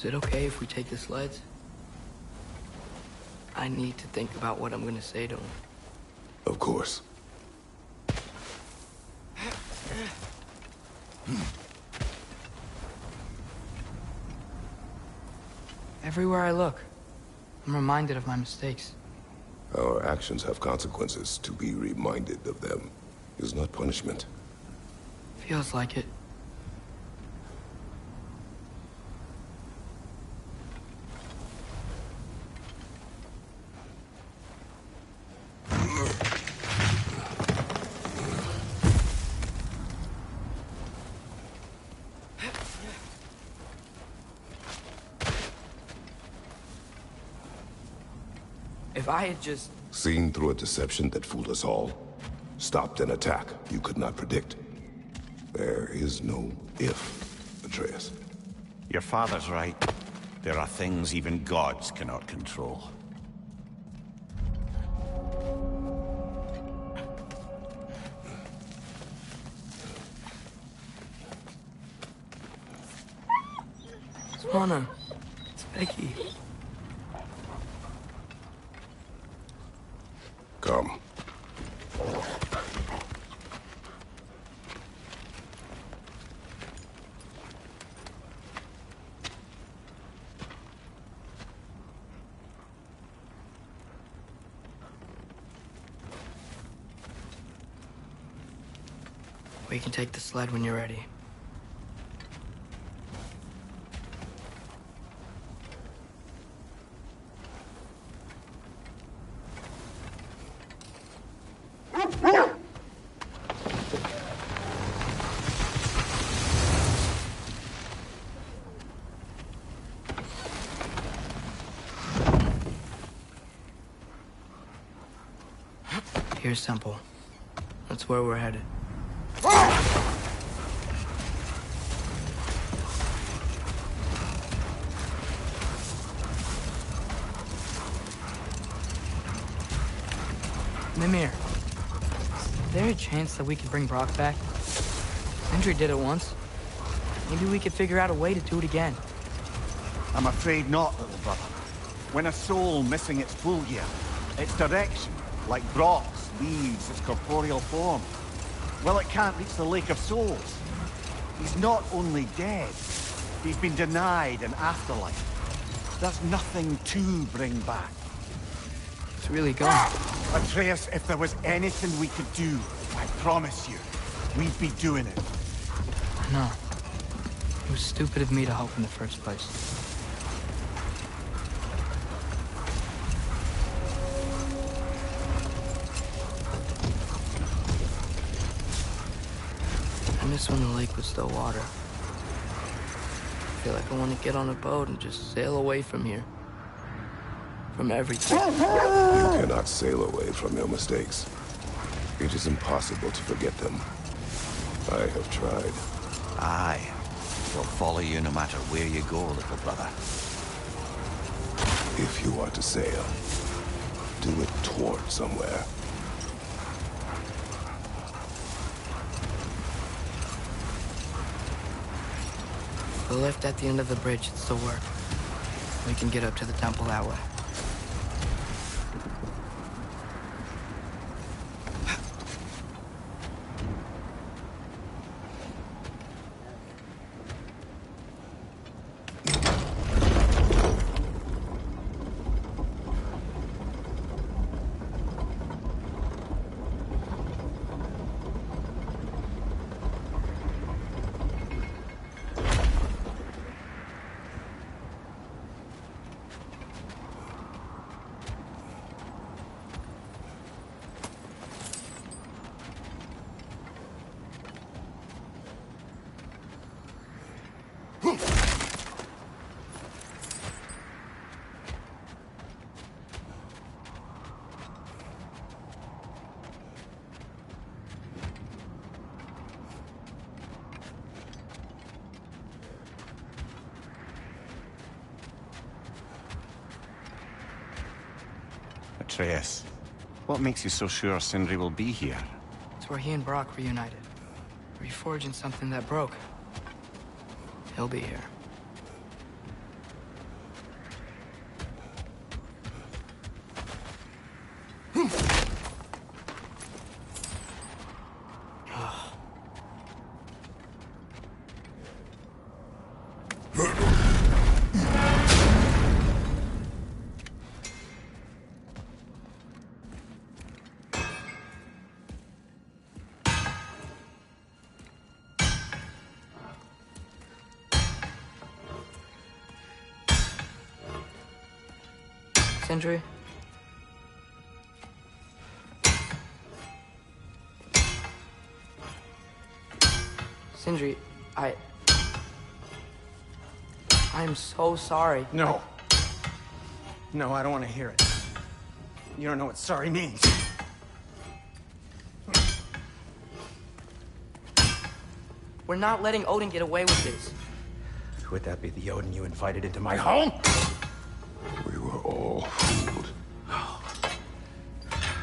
Is it okay if we take the sleds? I need to think about what I'm gonna say to him. Of course. Everywhere I look, I'm reminded of my mistakes. Our actions have consequences. To be reminded of them is not punishment. Feels like it. If I had just... Seen through a deception that fooled us all. Stopped an attack you could not predict. There is no if, Atreus. Your father's right. There are things even gods cannot control. Swana, it's Becky. Come. We can take the sled when you're ready. Here's Temple. That's where we're headed. Mimir, is there a chance that we could bring Brock back? Sindri did it once. Maybe we could figure out a way to do it again. I'm afraid not, little brother. When a soul missing its full gear, its direction, like Brock's, leaves its corporeal form, well, it can't reach the Lake of Souls. He's not only dead, he's been denied an afterlife. There's nothing to bring back. It's really gone. Atreus, if there was anything we could do, I promise you, we'd be doing it. I know. It was stupid of me to help in the first place. I miss when the lake was still water. I feel like I want to get on a boat and just sail away from here. From everything. You cannot sail away from your mistakes. It is impossible to forget them. I have tried. Aye. We'll follow you no matter where you go, little brother. If you are to sail, do it toward somewhere. The lift at the end of the bridge should still work. We can get up to the temple that way. Atreus, what makes you so sure Sindri will be here? It's where he and Brock reunited. Reforging something that broke. He'll be here. Sindri? Sindri, I'm so sorry. No. No, I don't want to hear it. You don't know what sorry means. We're not letting Odin get away with this. Would that be the Odin you invited into my home? We were all fooled.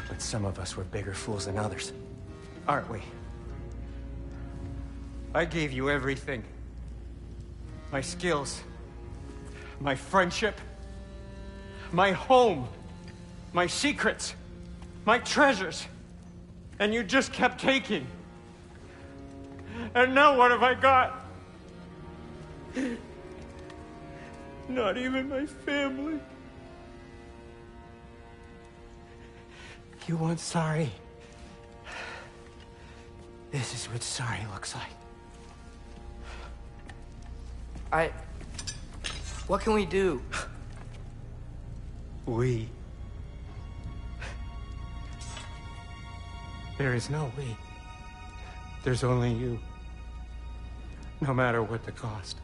But some of us were bigger fools than others. Aren't we? I gave you everything. My skills. My friendship. My home. My secrets. My treasures. And you just kept taking. And now what have I got? Not even my family. You want sorry? This is what sorry looks like. What can we do? We. There is no we. There's only you. No matter what the cost.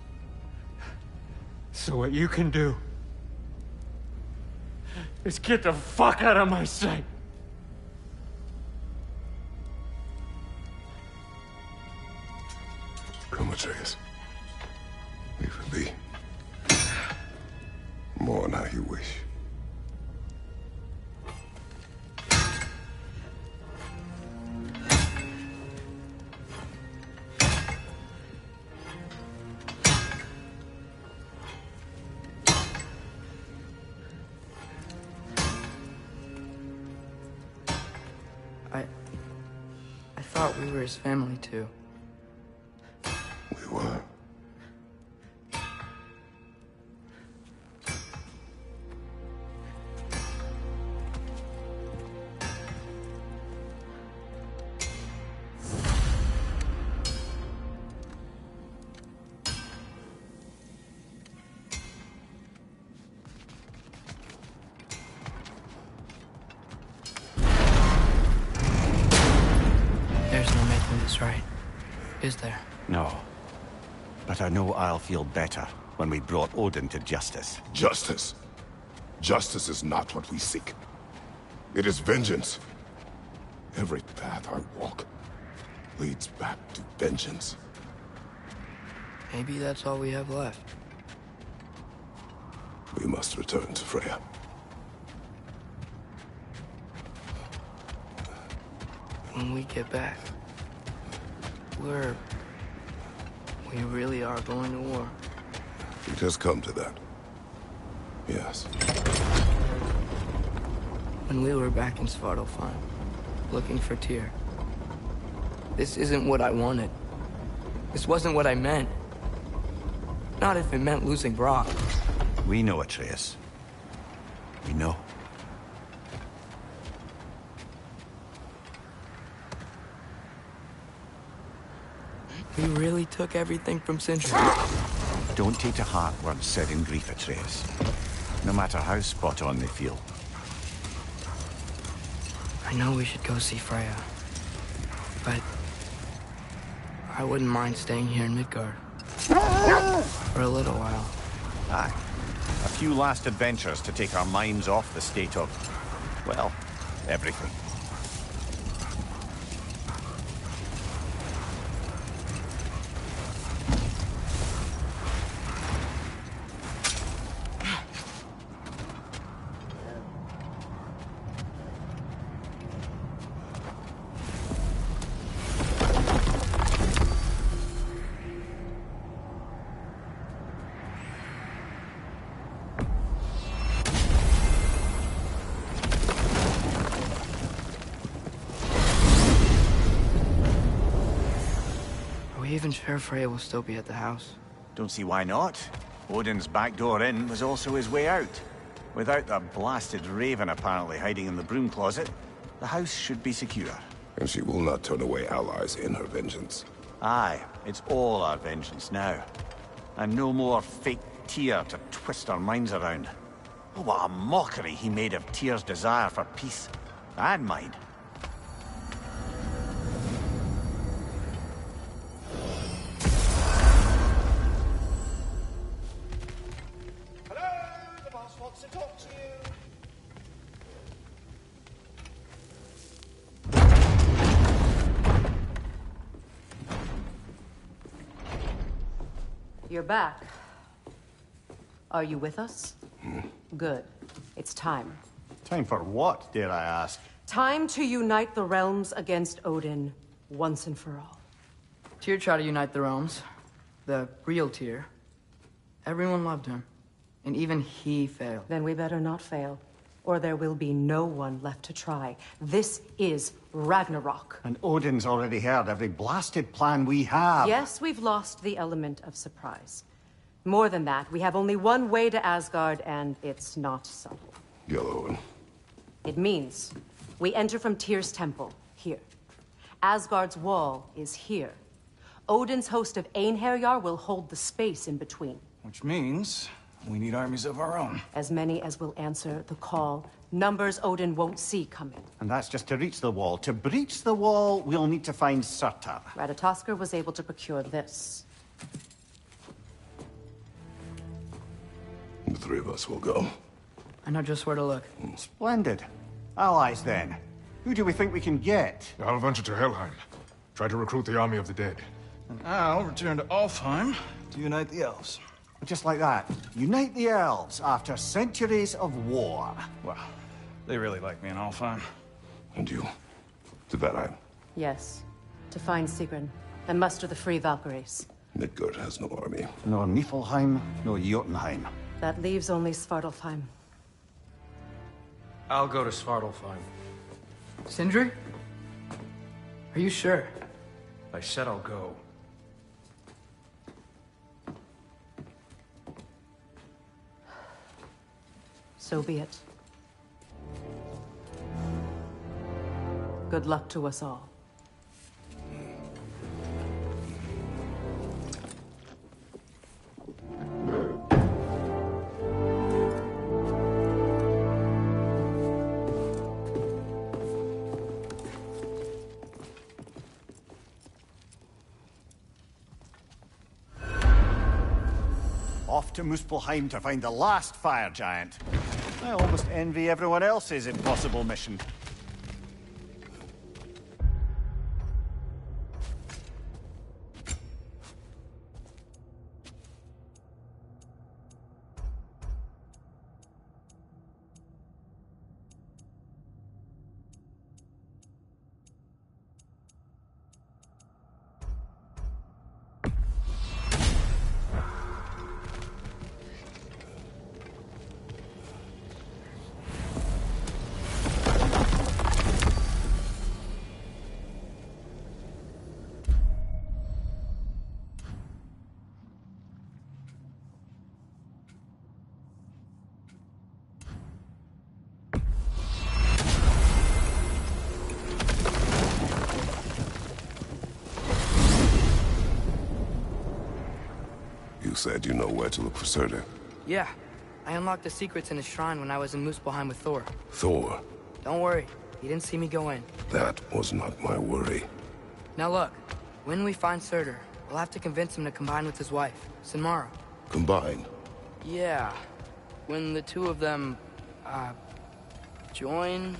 So what you can do is get the fuck out of my sight. Come, Atreus. Leave it be. Mourn how you wish. I thought we were his family too. We were. There's no making this right, is there? No. But I know I'll feel better when we brought Odin to justice. Justice. Justice is not what we seek. It is vengeance. Every path I walk leads back to vengeance. Maybe that's all we have left. We must return to Freya. When we get back, we really are going to war. It has come to that. Yes. When we were back in Svartalfheim, looking for Tyr, this isn't what I wanted. This wasn't what I meant. Not if it meant losing Brock. We know, Atreus. We know. We really took everything from Sindri. Don't take to heart words said in grief, Atreus. No matter how spot on they feel. I know we should go see Freya, but I wouldn't mind staying here in Midgard. For a little while. Aye. A few last adventures to take our minds off the state of, well, everything. Are we even sure Freya will still be at the house? Don't see why not. Odin's back door in was also his way out. Without the blasted raven apparently hiding in the broom closet, the house should be secure. And she will not turn away allies in her vengeance. Aye, it's all our vengeance now. And no more fake Tyr to twist our minds around. Oh, what a mockery he made of Tyr's desire for peace. And mine. Hello, the boss wants to talk to you. You're back. Are you with us? Good. It's time. Time for what, dare I ask? Time to unite the realms against Odin, once and for all. Tyr tried to unite the realms. The real Tyr. Everyone loved him. And even he failed. Then we better not fail, or there will be no one left to try. This is Ragnarok. And Odin's already heard every blasted plan we have. Yes, we've lost the element of surprise. More than that, we have only one way to Asgard, and it's not subtle. Yellow one. It means we enter from Tyr's temple, here. Asgard's wall is here. Odin's host of Einherjar will hold the space in between. Which means we need armies of our own. As many as will answer the call. Numbers Odin won't see coming. And that's just to reach the wall. To breach the wall, we'll need to find Surtur. Ratatoskr was able to procure this. The three of us will go. I know just where to look. Splendid. Allies, then. Who do we think we can get? I'll venture to Helheim. Try to recruit the army of the dead. And I'll return to Alfheim to unite the elves. Just like that. Unite the elves after centuries of war. Well, they really like me in Alfheim. And you? To Valheim. Yes. To find Sigrun and muster the free Valkyries. Midgard has no army. No Niflheim, no Jotunheim. That leaves only Svartalfheim. I'll go to Svartalfheim. Sindri? Are you sure? I said I'll go. So be it. Good luck to us all. Off to Muspelheim to find the last fire giant. I almost envy everyone else's impossible mission. You said you know where to look for Surtur. Yeah. I unlocked the secrets in his shrine when I was in Muspelheim with Thor. Thor? Don't worry. He didn't see me go in. That was not my worry. Now look. When we find Surtur, we'll have to convince him to combine with his wife, Sinmara. Combine? Yeah. When the two of them, join,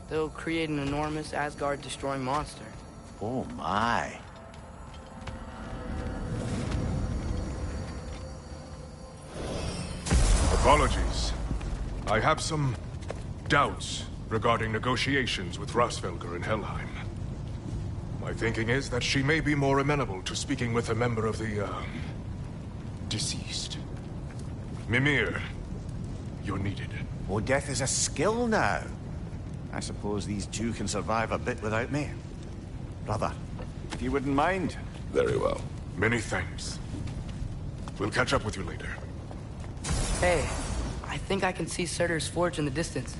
they'll create an enormous Asgard-destroying monster. Oh my. Apologies. I have some doubts regarding negotiations with Rasvelger in Helheim. My thinking is that she may be more amenable to speaking with a member of the, deceased. Mimir, you're needed. Oh, death is a skill now. I suppose these two can survive a bit without me. Brother, if you wouldn't mind. Very well. Many thanks. We'll catch up with you later. Hey, I think I can see Surtur's forge in the distance.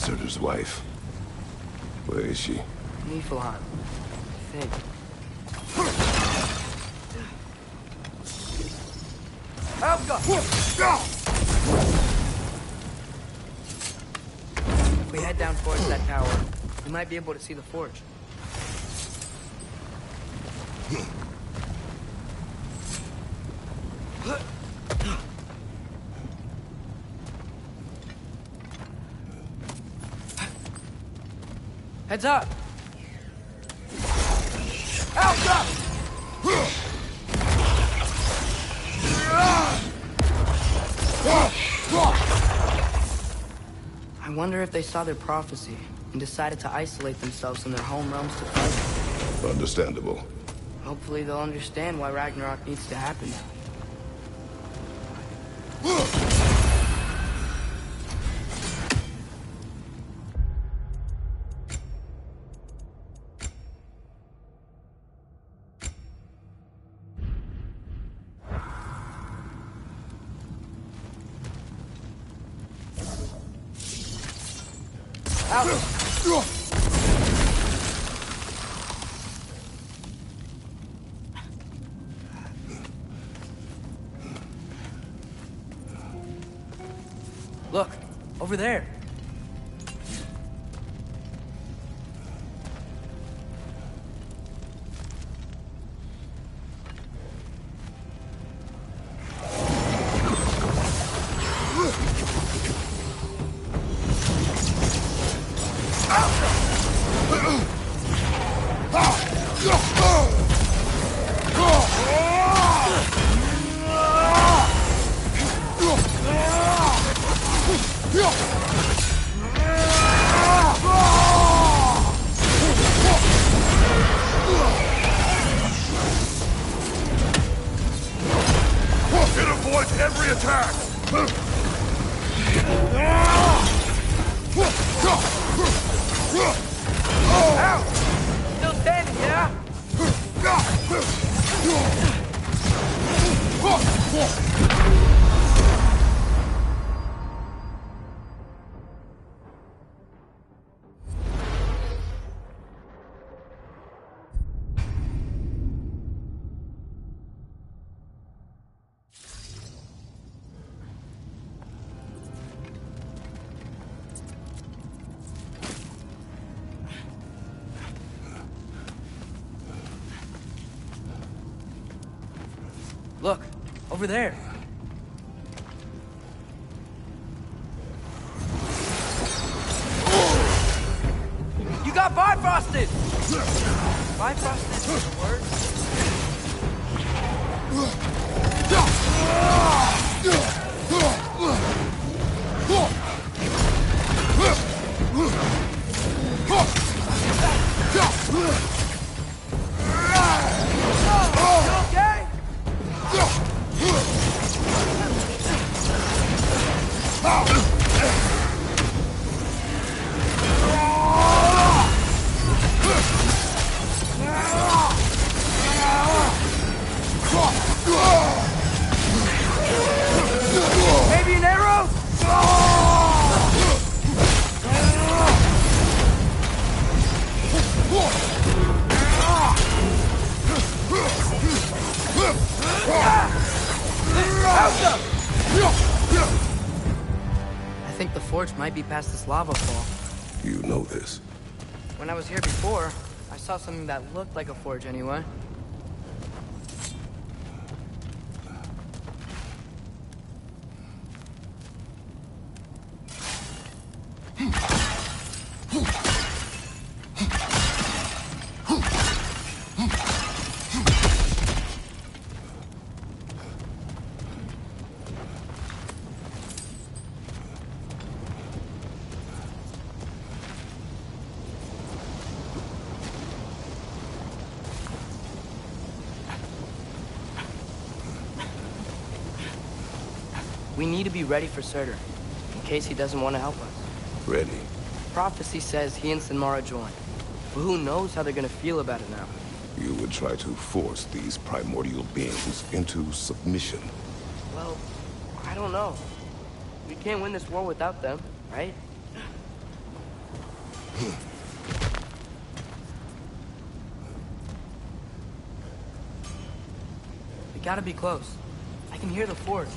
Surtur's wife. Where is she? Niflheim, I think. If we head down towards that tower, we might be able to see the forge. Heads up! I wonder if they saw their prophecy and decided to isolate themselves in their home realms to fight. Understandable. Hopefully they'll understand why Ragnarok needs to happen. Look, over there. It avoids every attack! Still standing, yeah? Look, over there. You got bifrosted! Bifrosted is the word. You okay? Maybe an arrow? I think the forge might be past this lava fall. You know this. When I was here before, I saw something that looked like a forge anyway. We need to be ready for Surtur, in case he doesn't want to help us. Ready. Prophecy says he and Sinmara join, but who knows how they're gonna feel about it now. You would try to force these primordial beings into submission. Well, I don't know. We can't win this war without them, right? We gotta be close. I can hear the fort.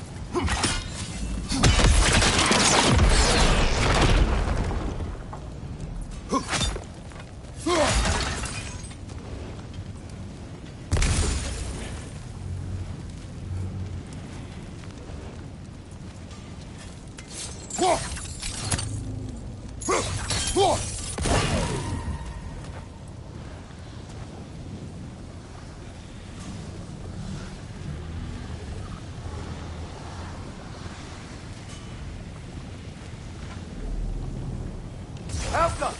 Help us!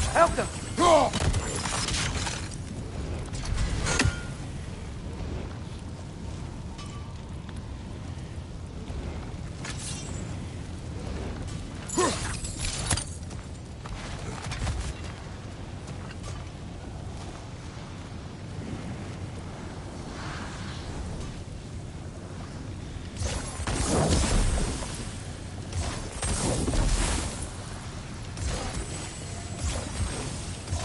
Help them!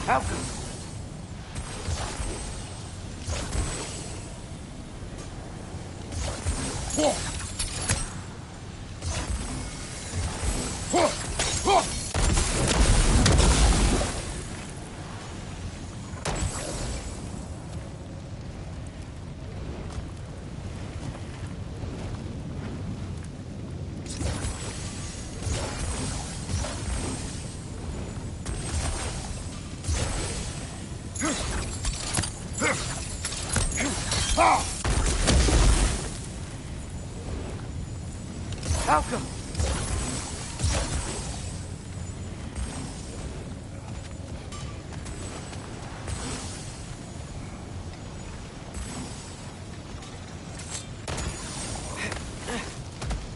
Help them! Malcolm!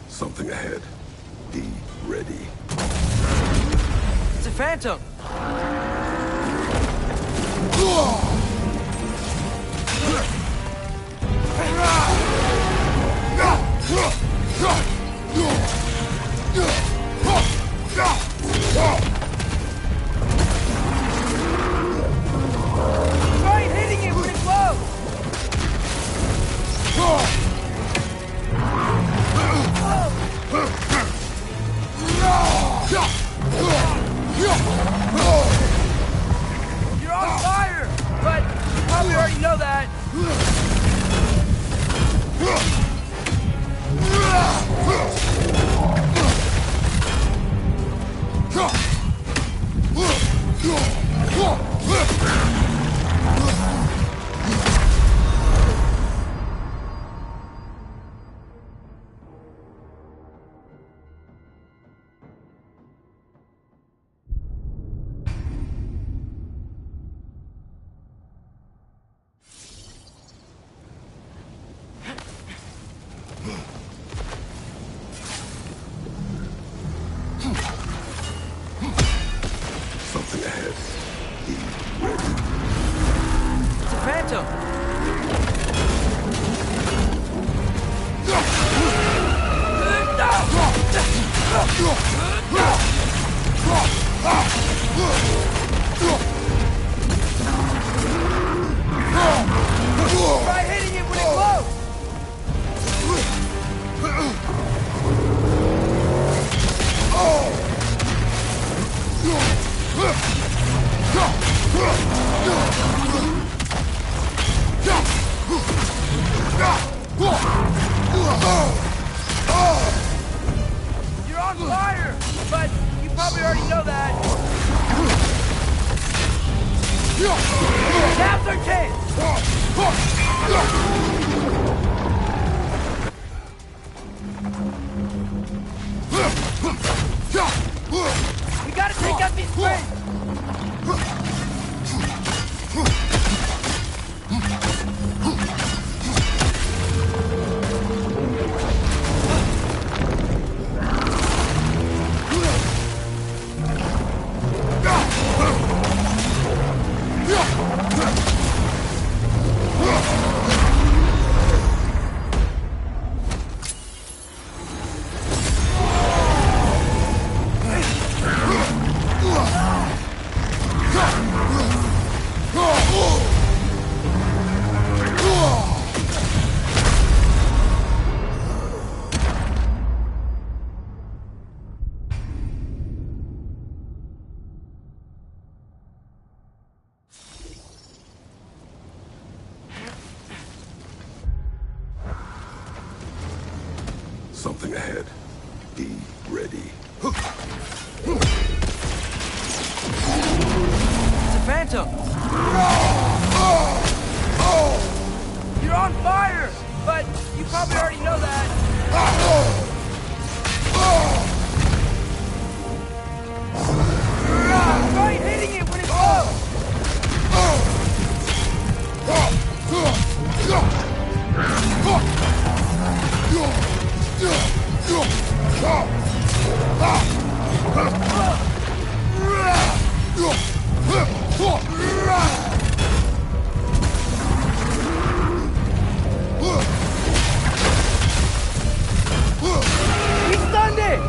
Something ahead. Be ready. It's a phantom! Try hitting it when it's low! You're on fire! But you probably already know that. Something ahead. Be ready. It's a phantom! Try hitting it when it's low! Oh! probably already know that. Now's our chance! We gotta take out these springs! Something ahead. Be ready. It's a phantom! You're on fire! But you probably already know that. Try hitting it when it's low! He stunned it!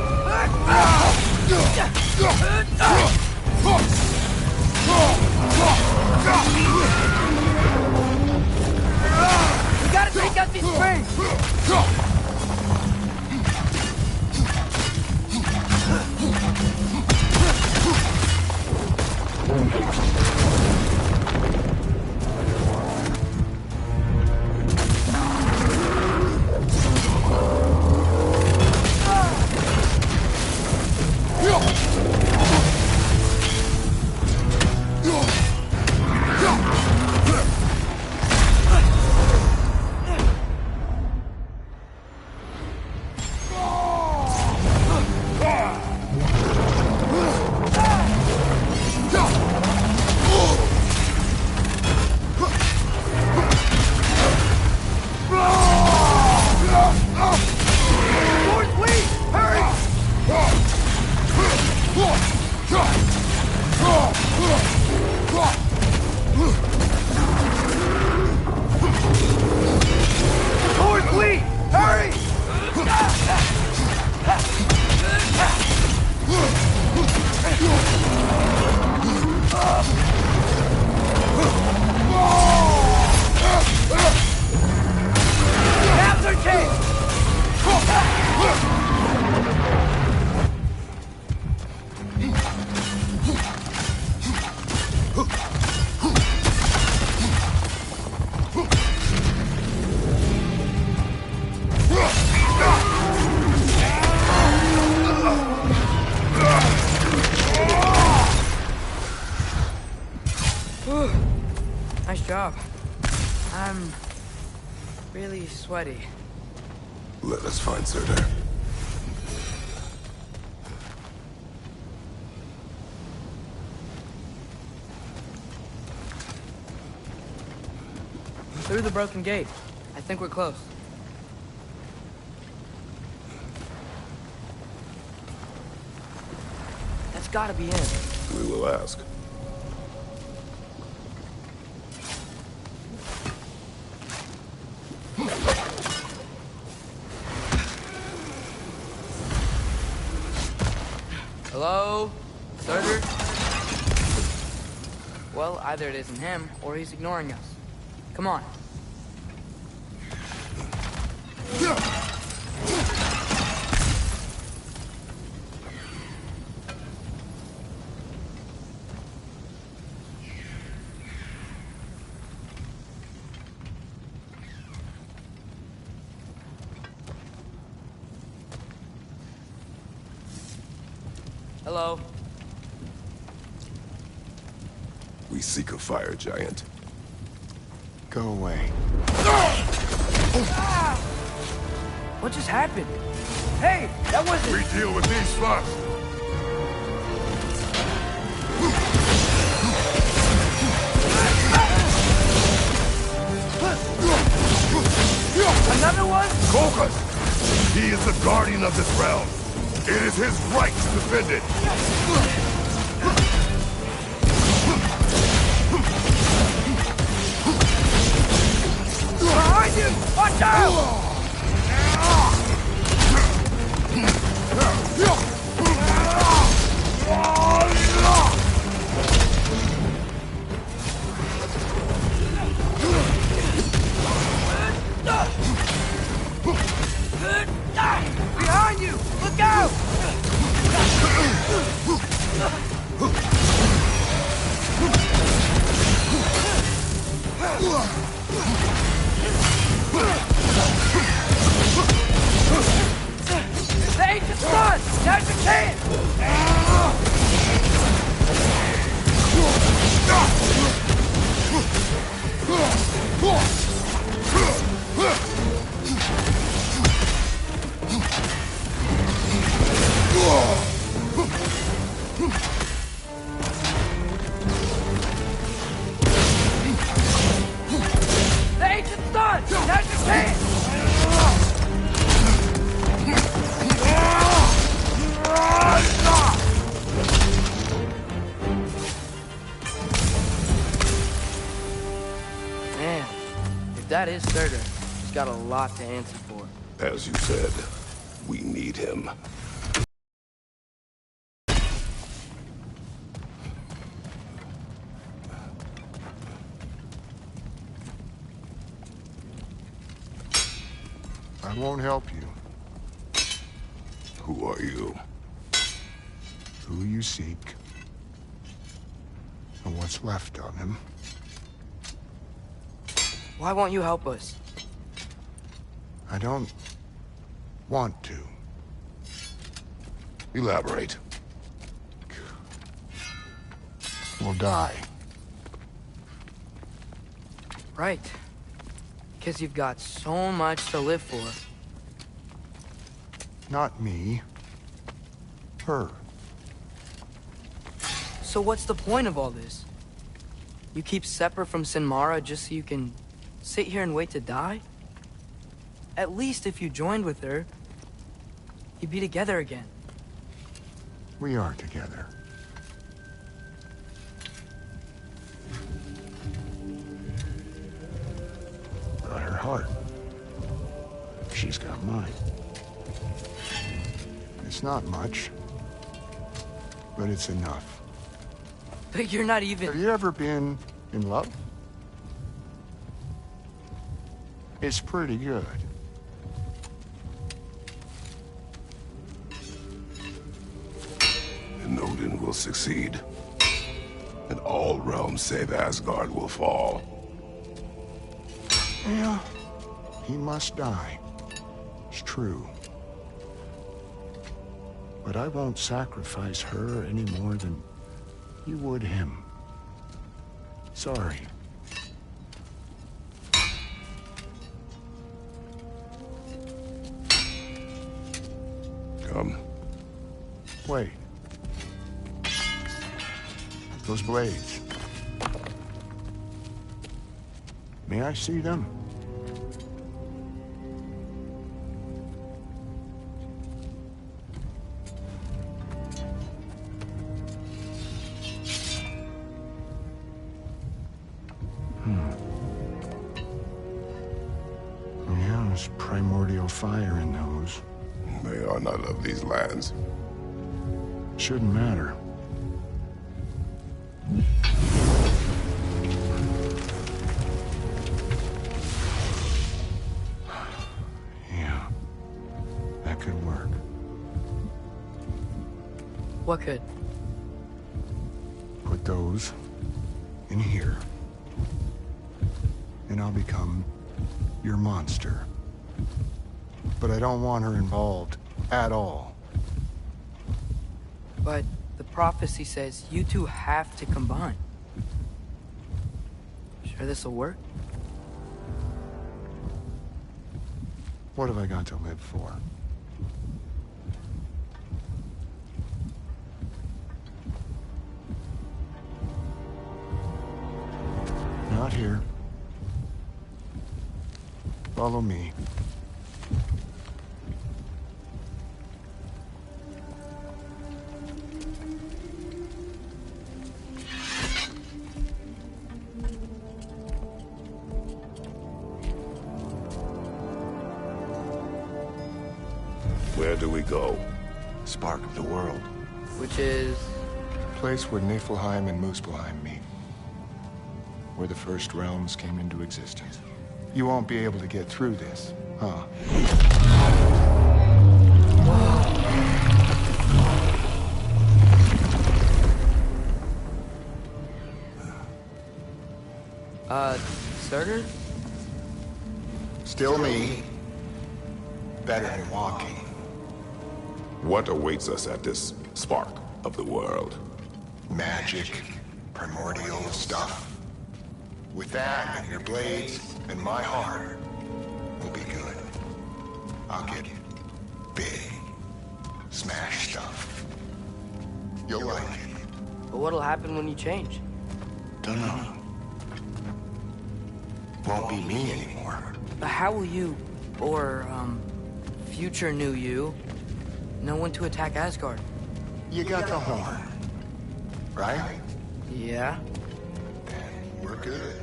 We gotta take out these springs! Nice job. I'm really sweaty. Let us find Surtur. Through the broken gate. I think we're close. That's gotta be in. We will ask. Hello? Surtur? Well, either it isn't him, or he's ignoring us. Come on. Hello? We seek a fire giant. Go away. What just happened? Hey, that wasn't... We deal with these first! Another one? Focus! He is the guardian of this realm. It is his right to defend it. Behind you! Watch out! Behind you! Look out! The ancient sun! Now's the chance! The ancient sun! Now's the chance! Man, if that is Surtur, he's got a lot to answer for. As you said, we need him. I won't help you. Who are you? Who you seek, and what's left of him. Why won't you help us? I don't want to. Elaborate. We'll die. Right. Because you've got so much to live for. Not me. Her. So what's the point of all this? You keep separate from Sinmara just so you can sit here and wait to die? At least if you joined with her, you'd be together again. We are together. Got her heart. She's got mine. It's not much, but it's enough. But you're not even... Have you ever been in love? It's pretty good. And Odin will succeed. And all realms save Asgard will fall. Yeah, he must die. It's true. But I won't sacrifice her any more than you would him. Sorry. Come. Wait. Those blades. May I see them? Yeah, there's primordial fire in those. They are not of these lands. Shouldn't matter. Yeah, that could work. What could? Put those in here, and I'll become your monster. But I don't want her involved at all. But the prophecy says you two have to combine. Sure this'll work? What have I got to live for? Not here. Follow me. Where do we go? Spark of the world. Which is... Place where Niflheim and Muspelheim meet. Where the first realms came into existence. You won't be able to get through this, huh? Surtur? Still me. Better than walking. What awaits us at this spark of the world? Magic, primordial stuff. With that and your blades and my heart, we'll be good. I'll get big. Smash stuff. You'll like it. But what'll happen when you change? Dunno. Won't be me anymore. But how will you, or, future new you, know when to attack Asgard? You got the horn, right? Yeah? Then we're good.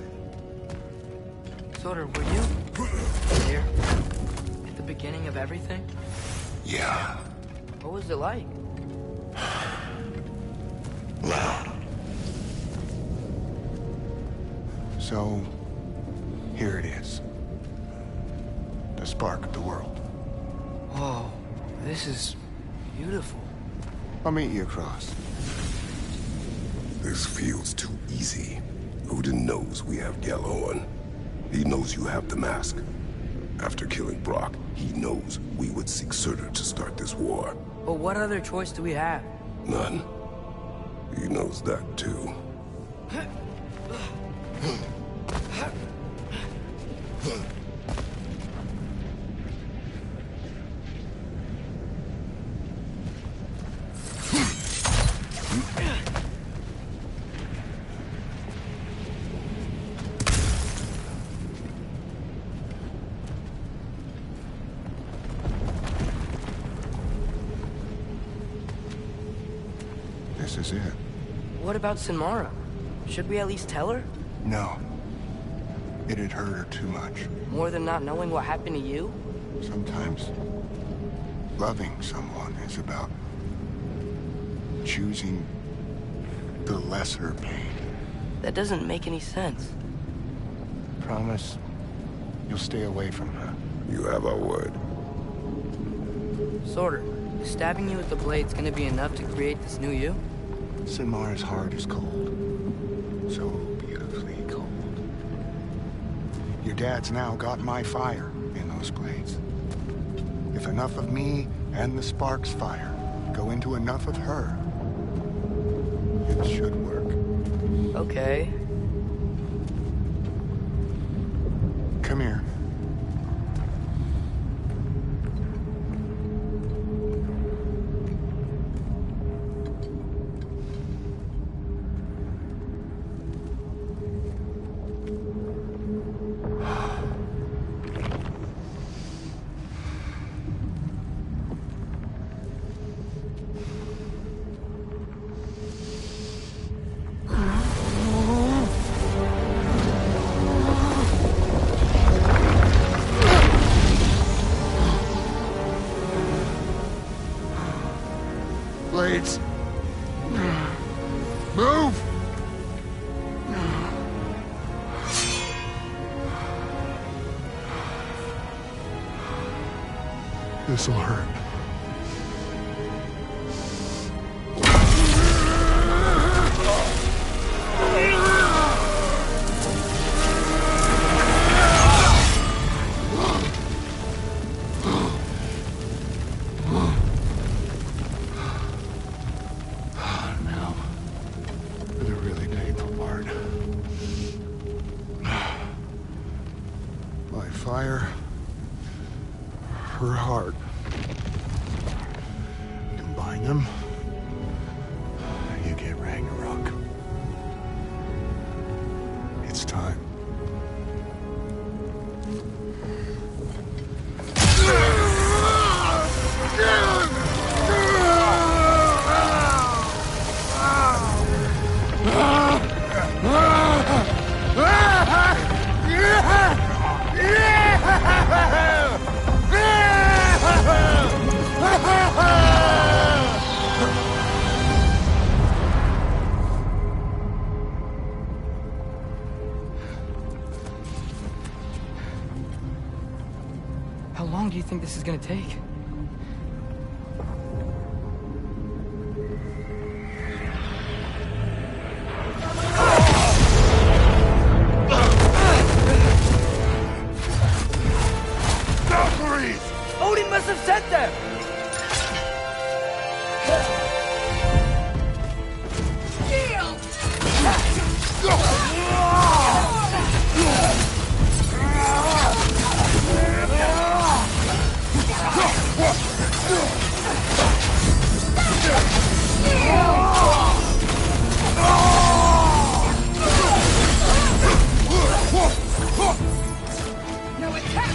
Surtur, were you there at the beginning of everything? Yeah. What was it like? Loud. So, here it is. The spark of the world. Whoa, this is beautiful. I'll meet you across. This feels too easy. Odin knows we have Gjallarhorn. He knows you have the mask. After killing Brock, he knows we would seek Surtur to start this war. But what other choice do we have? None. He knows that too. This is it. What about Sinmara? Should we at least tell her? No. It'd hurt her too much. More than not knowing what happened to you? Sometimes loving someone is about choosing the lesser pain. That doesn't make any sense. Promise you'll stay away from her. You have our word. Surtur, is stabbing you with the blade's gonna be enough to create this new you? Sinmara's heart is cold. So beautifully cold. Your dad's now got my fire in those blades. If enough of me and the spark's fire go into enough of her, it should work. Okay. Come here. Blades. Move! This'll hurt. fire, her heart. Combine them, you get Ragnarok. It's time. How long do you think this is gonna take? Odin must have sent them! No attack!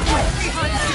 Right behind you!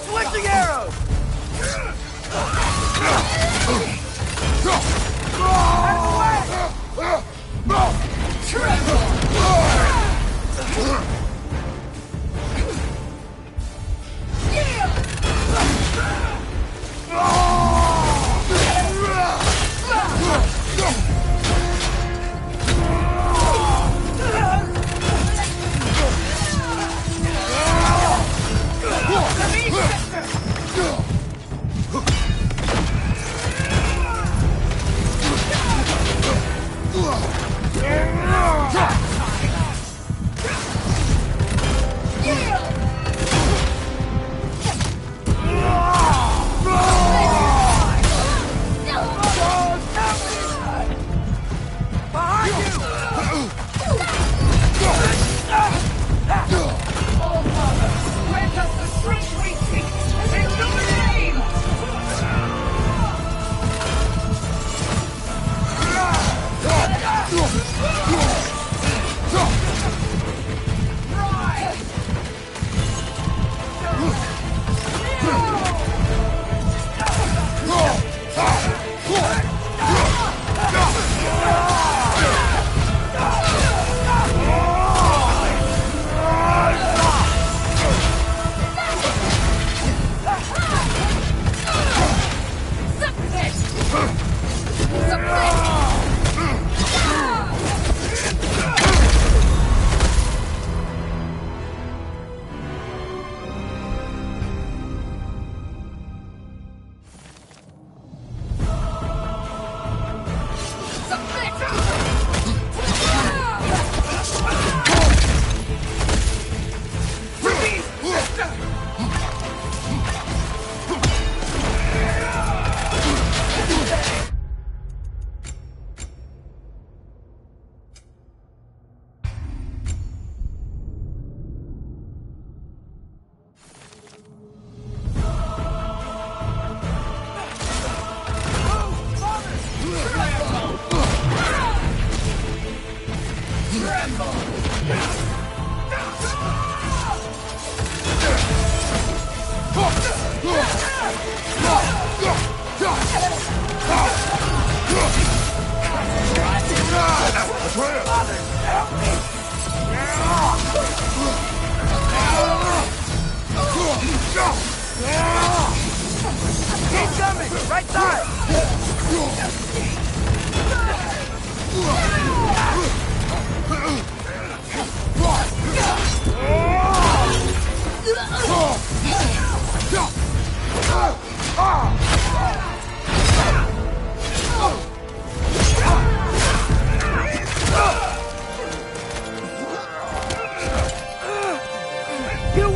Switching arrows!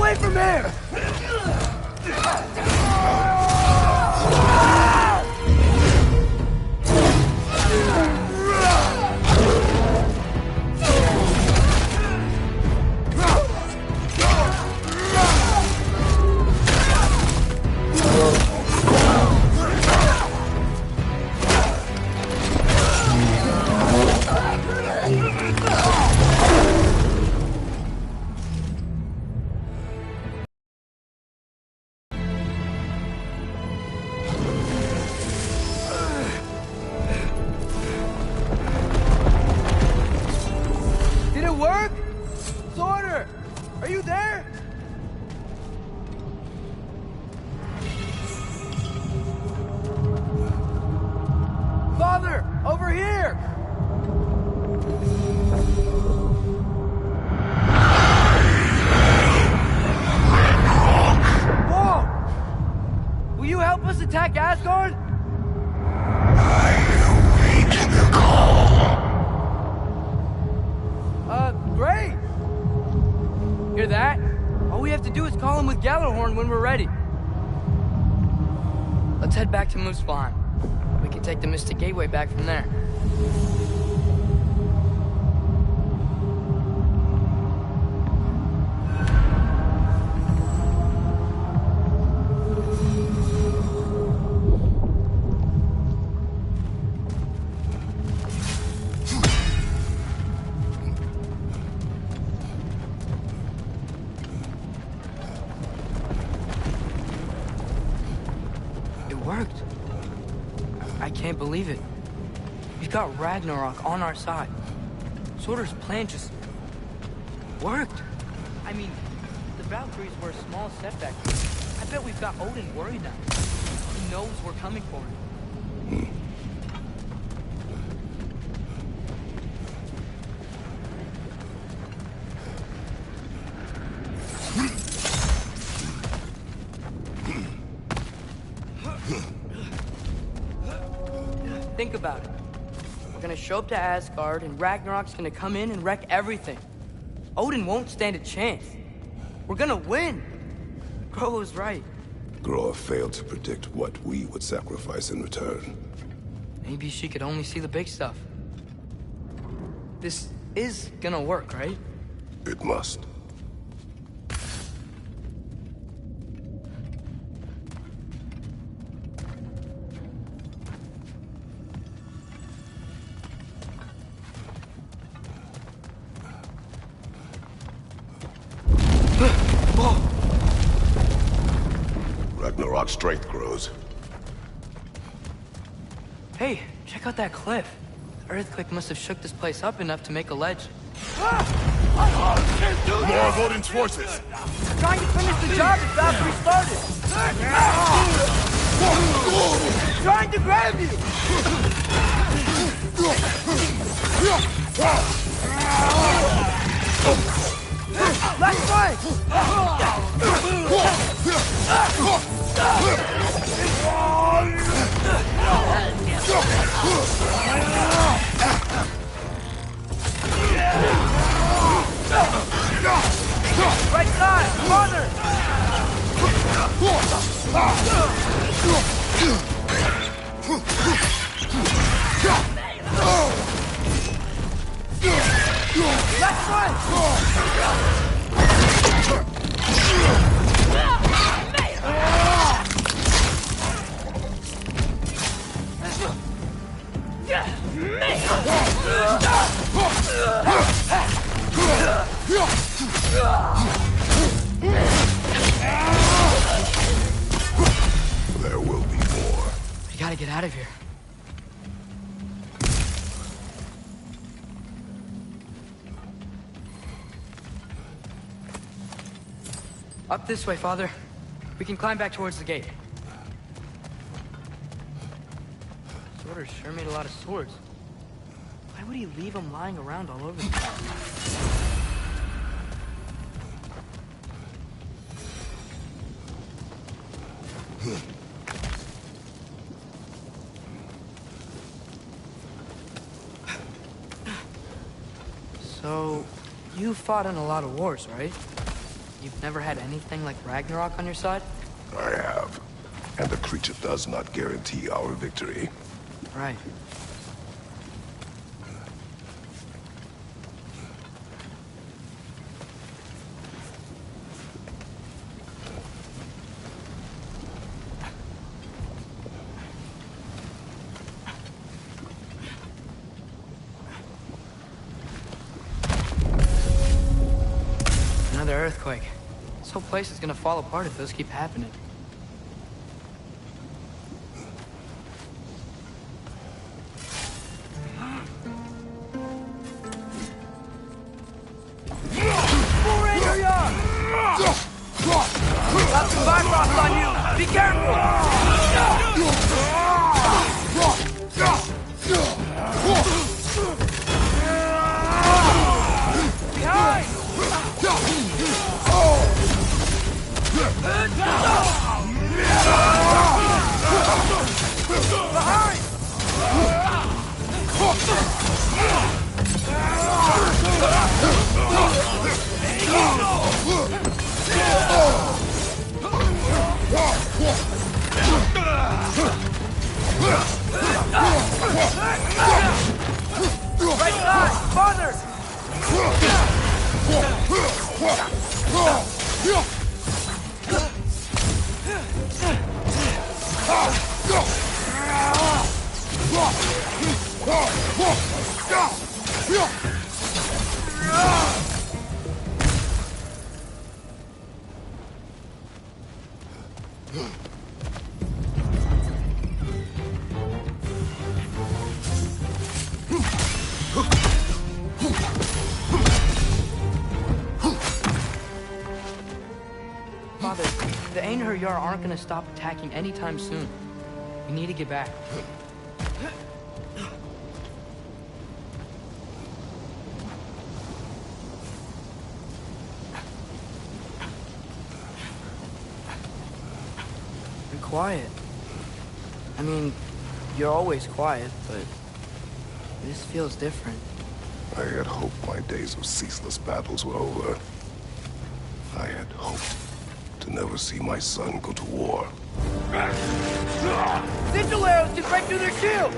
away from here! Did it work? Sorter! Are you there? Father! Over here! Whoa! Will you help us attack Asgard? Great! Hear that? All we have to do is call him with Gjallarhorn when we're ready. Let's head back to Muspelheim. We can take the Mystic Gateway back from there. Worked. I can't believe it. We've got Ragnarok on our side. Sorter's plan just worked. I mean, the Valkyries were a small setback. I bet we've got Odin worried now. He knows we're coming for him. Think about it. We're gonna show up to Asgard, and Ragnarok's gonna come in and wreck everything. Odin won't stand a chance. We're gonna win. Groa was right. Groa failed to predict what we would sacrifice in return. Maybe she could only see the big stuff. This is gonna work, right? It must. Ragnarok's strength grows. Hey, check out that cliff. The earthquake must have shook this place up enough to make a ledge. More of Odin's forces! Trying to finish the job that Valkyrie started! Trying to grab you! Left flank! Right side! Farther! Left side! There will be more. We gotta get out of here. Up this way, Father. We can climb back towards the gate. Sorter sure made a lot of swords. Why would he leave them lying around all over the place? So, you fought in a lot of wars, right? You've never had anything like Ragnarok on your side? I have. And the creature does not guarantee our victory. Right. Another earthquake. This whole place is gonna fall apart if those keep happening. Got some Bifrost on you! Be careful! Behind! Right side! Farther! Father, the Einherjar aren't gonna stop attacking anytime soon. We need to get back. Be quiet. I mean, you're always quiet, but this feels different. I had hoped my days of ceaseless battles were over. I had hoped to never see my son go to war. Sigil arrows can break through their shield!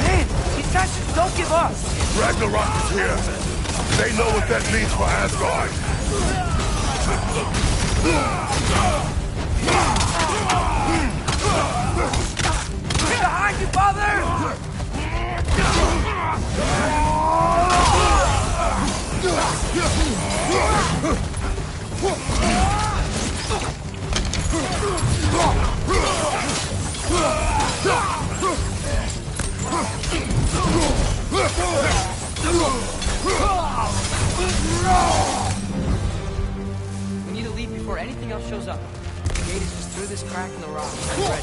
Man, these guys just don't give up! Ragnarok is here! They know what that means for Asgard! Behind you, father! We need to leave before anything else shows up. The gate is just through this crack in the rock. Get ready.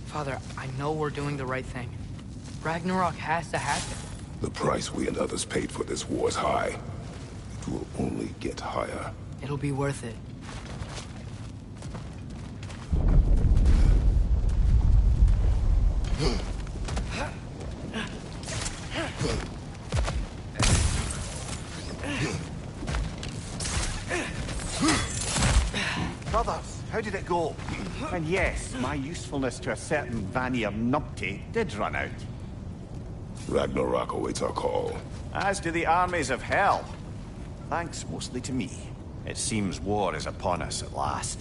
Father, I know we're doing the right thing. Ragnarok has to happen. The price we and others paid for this war is high. It will only get higher. It'll be worth it. Brothers, how did it go? And yes, my usefulness to a certain Vanir numpty did run out. Ragnarok awaits our call. As do the armies of hell. Thanks mostly to me. It seems war is upon us at last.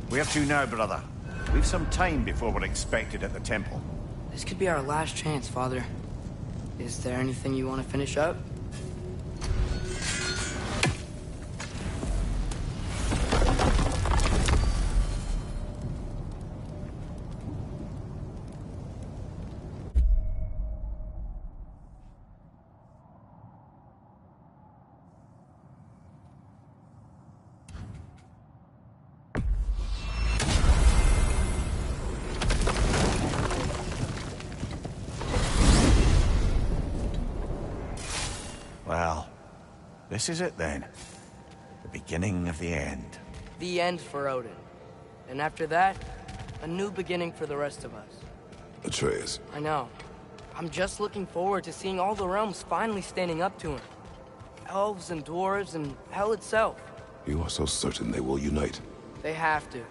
Where to now, brother? We've some time before we're expected at the temple. This could be our last chance, Father. Is there anything you want to finish up? Well, this is it then. The beginning of the end. The end for Odin. And after that, a new beginning for the rest of us. Atreus, I know. I'm just looking forward to seeing all the realms finally standing up to him. Elves and dwarves and hell itself. you are so certain they will unite? They have to.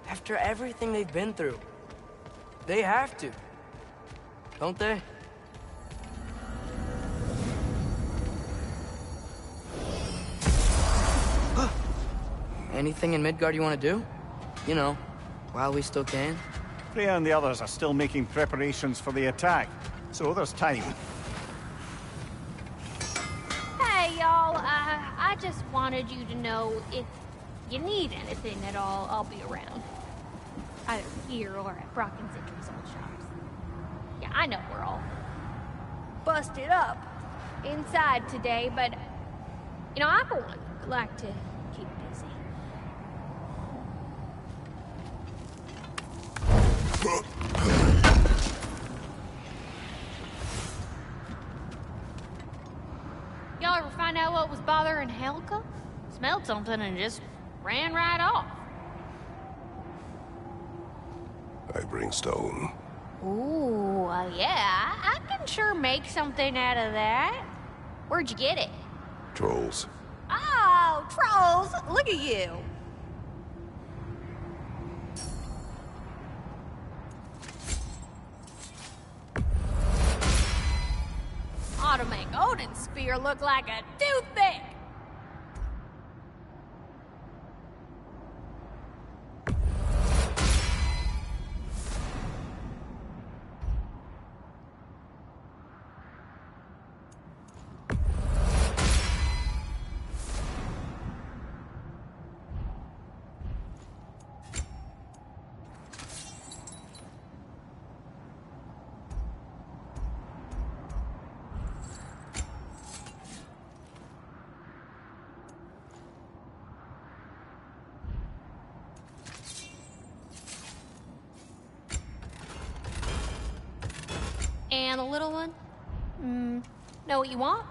After everything they've been through. They have to. Don't they? Anything in Midgard you want to do? You know, while we still can. Freya and the others are still making preparations for the attack, so there's time. Hey, y'all. I just wanted you to know if you need anything at all, I'll be around. Either here or at Brock and Zittri's old shops. Yeah, I know we're all busted up inside today, but, you know, I for one would like to keep busy. Y'all ever find out what was bothering Helga? Smelled something and just ran right off. I bring stone. Ooh, yeah, I can sure make something out of that. Where'd you get it? Trolls. Oh, trolls! Look at you. Ought to make Odin's spear look like a toothpick. And the little one? Know what you want?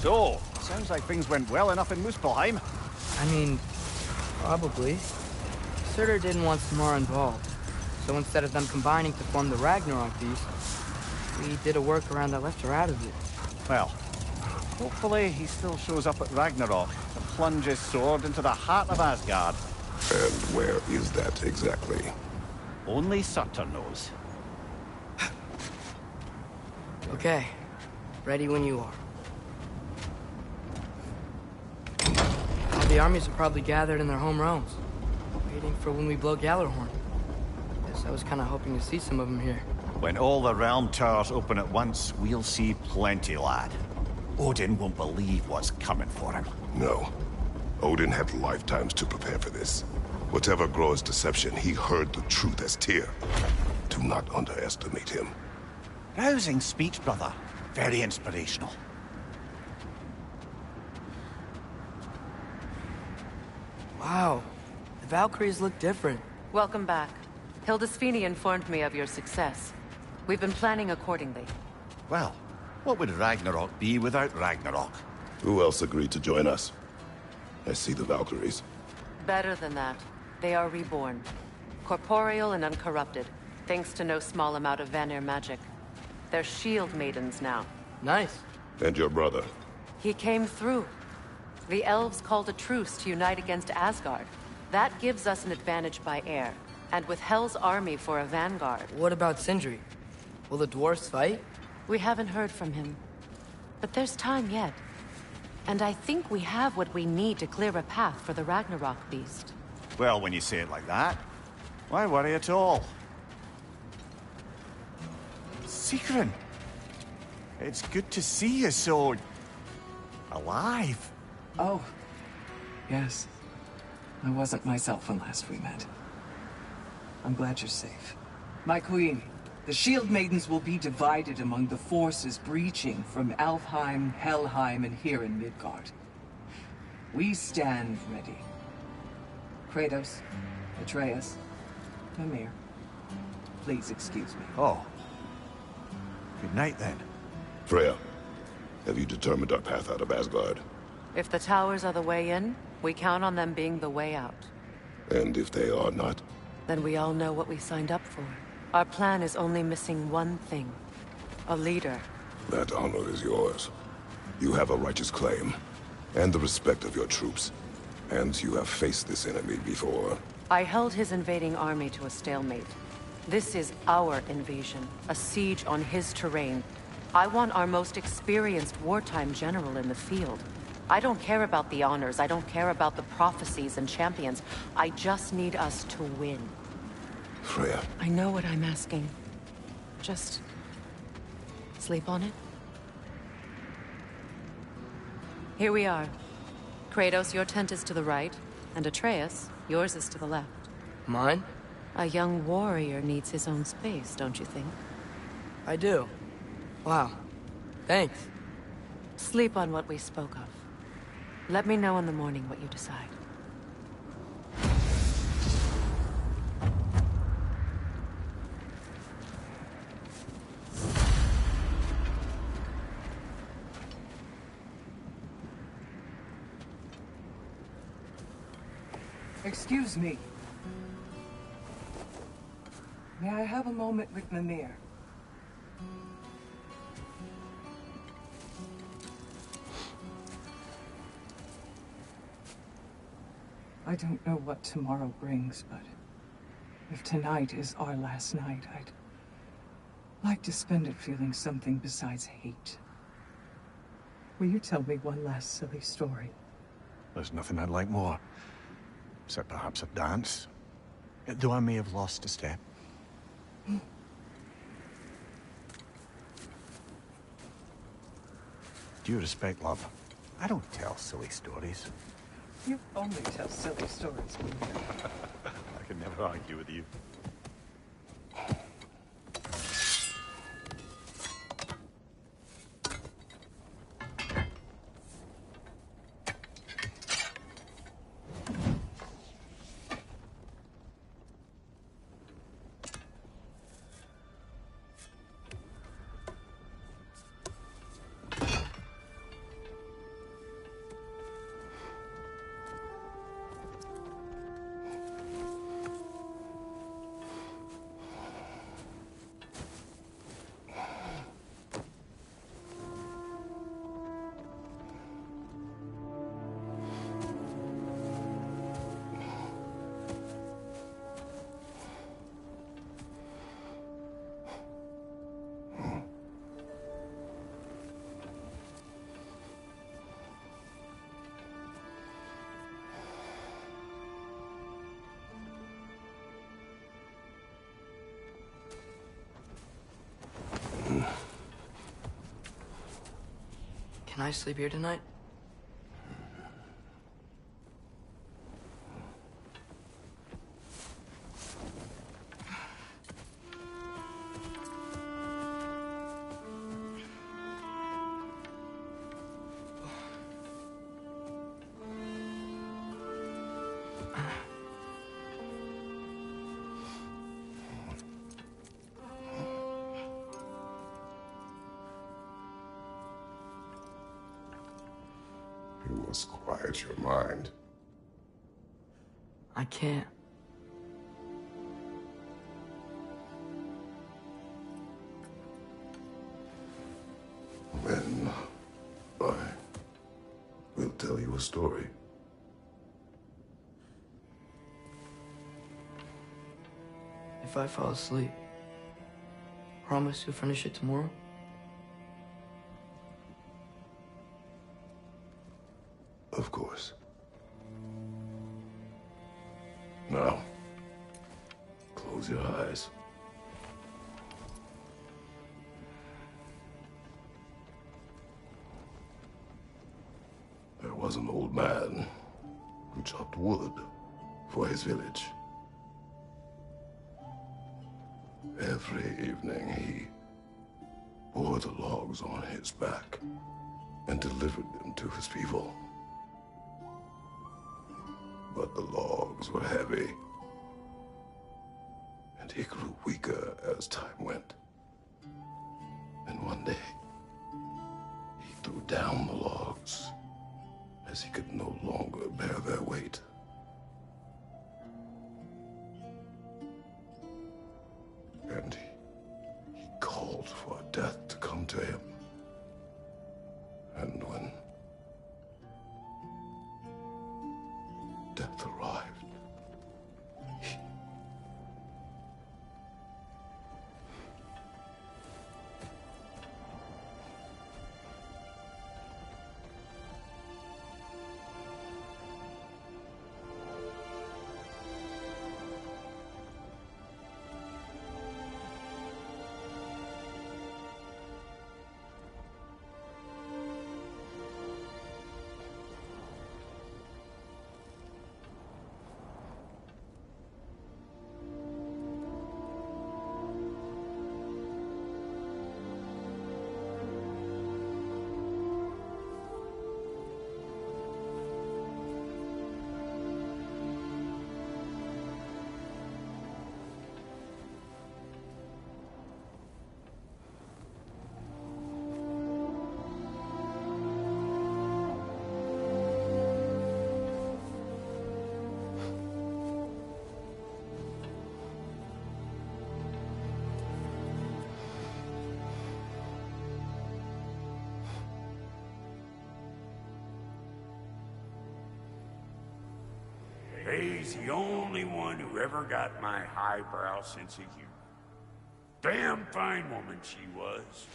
So, sounds like things went well enough in Muspelheim. I mean, probably. Surtur didn't want Samara involved, so instead of them combining to form the Ragnarok beast, we did a workaround that left her out of it. Well, hopefully he still shows up at Ragnarok to plunge his sword into the heart of Asgard. And where is that exactly? Only Surtur knows. Okay, ready when you are. All the armies are probably gathered in their home realms, waiting for when we blow Gjallarhorn. Guess I was kind of hoping to see some of them here. When all the realm towers open at once, we'll see plenty, lad. Odin won't believe what's coming for him. No. Odin had lifetimes to prepare for this. Whatever Groa's deception, he heard the truth as Tyr. Do not underestimate him. Rousing speech, brother. Very inspirational. Wow, the Valkyries look different. Welcome back. Hildisvini informed me of your success. We've been planning accordingly. Well, what would Ragnarok be without Ragnarok? Who else agreed to join us? I see the Valkyries. Better than that. They are reborn. Corporeal and uncorrupted, thanks to no small amount of Vanir magic. They're shield maidens now. Nice. And your brother? He came through. The elves called a truce to unite against Asgard. That gives us an advantage by air, and with Hell's army for a vanguard. What about Sindri? Will the dwarves fight? We haven't heard from him. But there's time yet. And I think we have what we need to clear a path for the Ragnarok beast. Well, when you say it like that, why worry at all? Sigrun! It's good to see you so... alive. Oh. Yes. I wasn't myself when last we met. I'm glad you're safe. My queen, the Shield Maidens will be divided among the forces breaching from Alfheim, Helheim, and here in Midgard. We stand ready. Kratos, Atreus, Mimir, please excuse me. Oh. Good night, then. Freya, have you determined our path out of Asgard? If the towers are the way in, we count on them being the way out. And if they are not? Then we all know what we signed up for. Our plan is only missing one thing. A leader. That honor is yours. You have a righteous claim, and the respect of your troops. And you have faced this enemy before. I held his invading army to a stalemate. This is our invasion, a siege on his terrain. I want our most experienced wartime general in the field. I don't care about the honors, I don't care about the prophecies and champions. I just need us to win. Freya. I know what I'm asking. Just... sleep on it? Here we are. Kratos, your tent is to the right, and Atreus, yours is to the left. Mine? A young warrior needs his own space, don't you think? I do. Wow. Thanks. Sleep on what we spoke of. Let me know in the morning what you decide. Excuse me. May I have a moment with Mimir? I don't know what tomorrow brings, but if tonight is our last night, I'd like to spend it feeling something besides hate. Will you tell me one last silly story? There's nothing I'd like more. Except perhaps a dance. Though I may have lost a step. Due respect, love, I don't tell silly stories. You only tell silly stories, Mimir. I can never argue with you. Can I sleep here tonight? You must quiet your mind. I can't. Then I will tell you a story. If I fall asleep, promise you'll finish it tomorrow? Of course. Now, close your eyes. There was an old man who chopped wood for his village. Every evening he bore the logs on his back and delivered them to his people. But the logs were heavy, and he grew weaker as time went. And one day, he threw down the logs as he could no longer bear their weight. And he called for death to come to him. And when death arrived, He's the only one who ever got my highbrow sense of humor. Damn fine woman she was.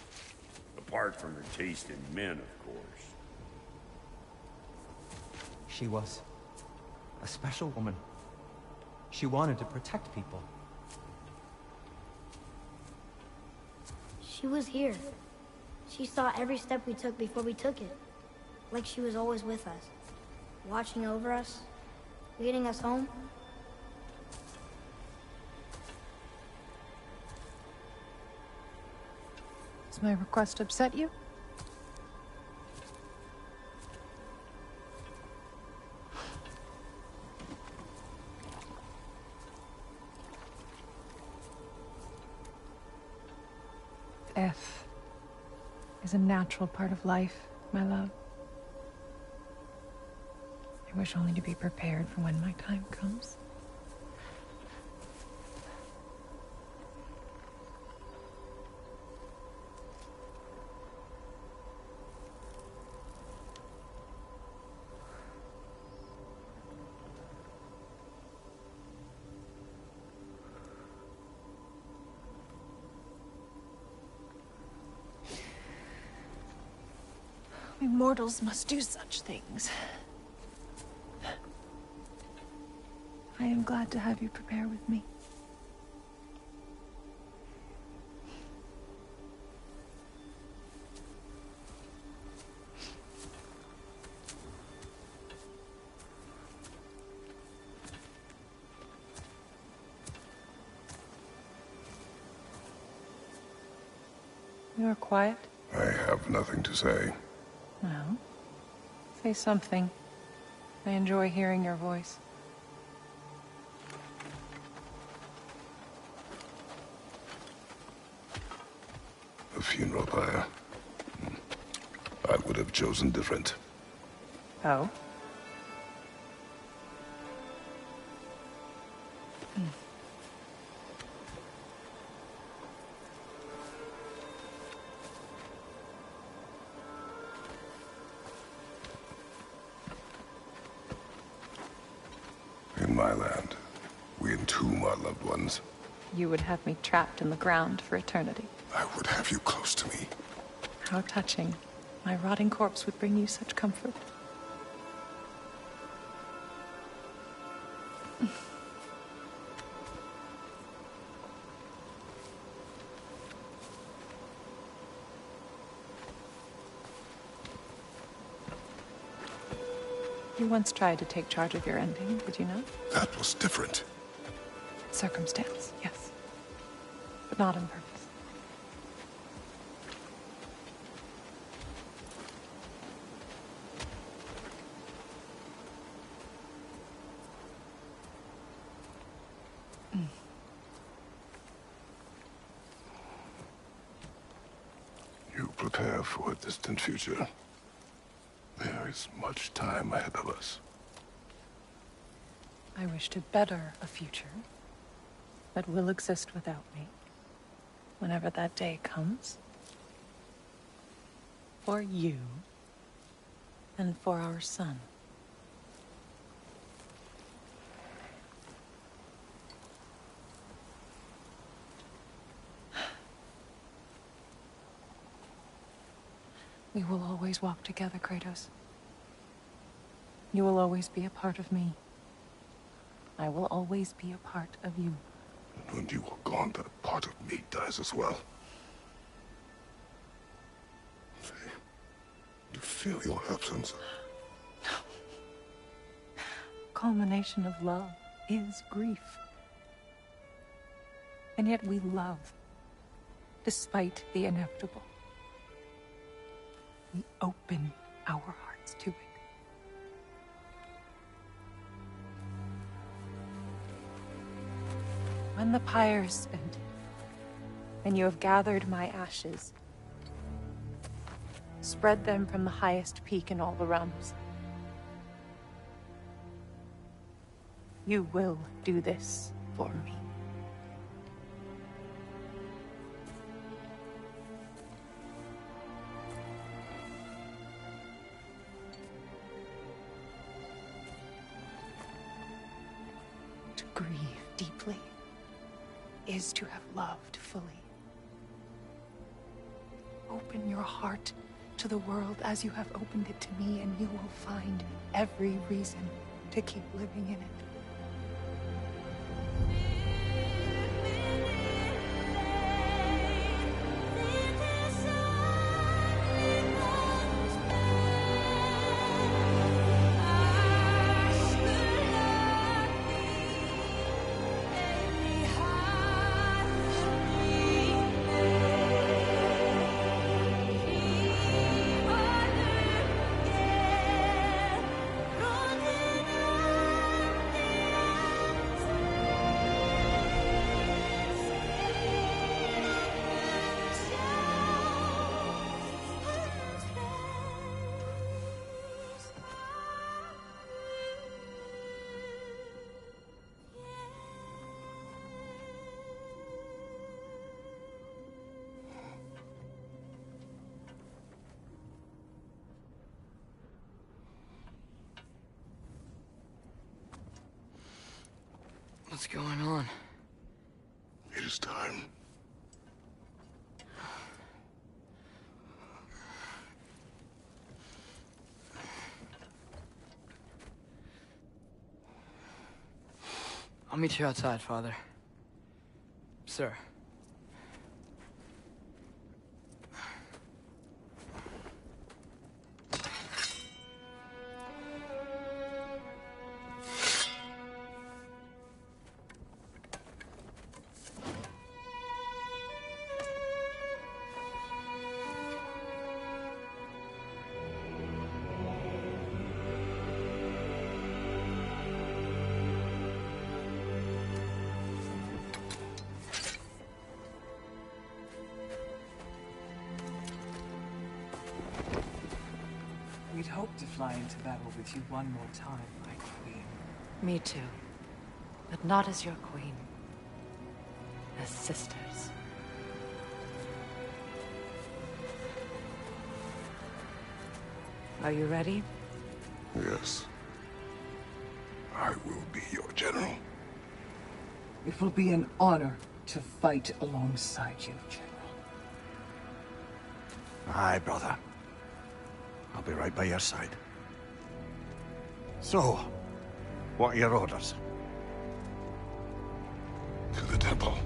Apart from her taste in men, of course. She was a special woman. She wanted to protect people. She was here. She saw every step we took before we took it. Like she was always with us. Watching over us. Leading us home. Does my request upset you? Death is a natural part of life, my love. I wish only to be prepared for when my time comes. We mortals must do such things. I am glad to have you prepare with me. You are quiet? I have nothing to say. Well, say something. I enjoy hearing your voice. A funeral pyre. I would have chosen different. Oh? In my land, we entomb our loved ones. You would have me trapped in the ground for eternity. I would have you close to me. How touching. My rotting corpse would bring you such comfort. You once tried to take charge of your ending, did you know? That was different. Circumstance, yes. But not on purpose. You prepare for a distant future. There is much time ahead of us. I wish to better a future that will exist without me, whenever that day comes. For you, and for our son. We will always walk together, Kratos. You will always be a part of me. I will always be a part of you. And when you are gone, that part of me dies as well. You feel your absence. Culmination of love is grief. And yet we love, despite the inevitable. We open our hearts to it. When the pyre is spent, and you have gathered my ashes, spread them from the highest peak in all the realms. You will do this for me. To grieve deeply is to have loved fully. Open your heart to the world as you have opened it to me, and you will find every reason to keep living in it. What's going on? It is time. I'll meet you outside, Father. Sir. We'd hoped to fly into battle with you one more time, my queen. Me too. but not as your queen. As sisters. Are you ready? Yes. I will be your general. It will be an honor to fight alongside you, General. Aye, brother. I'll be right by your side. So, what are your orders? To the temple.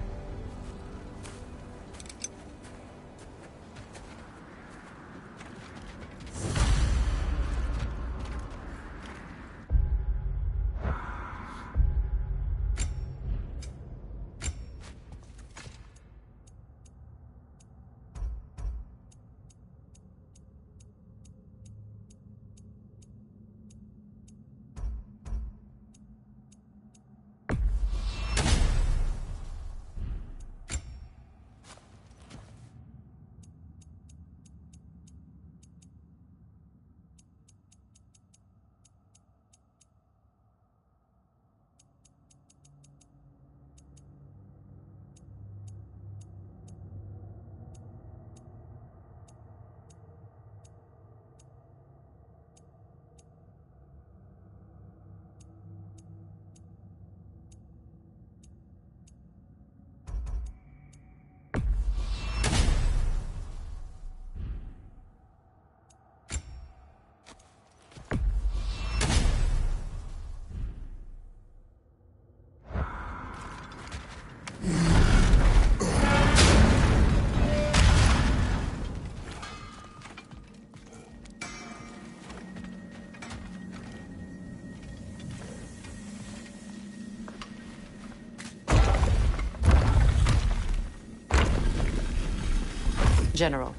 General.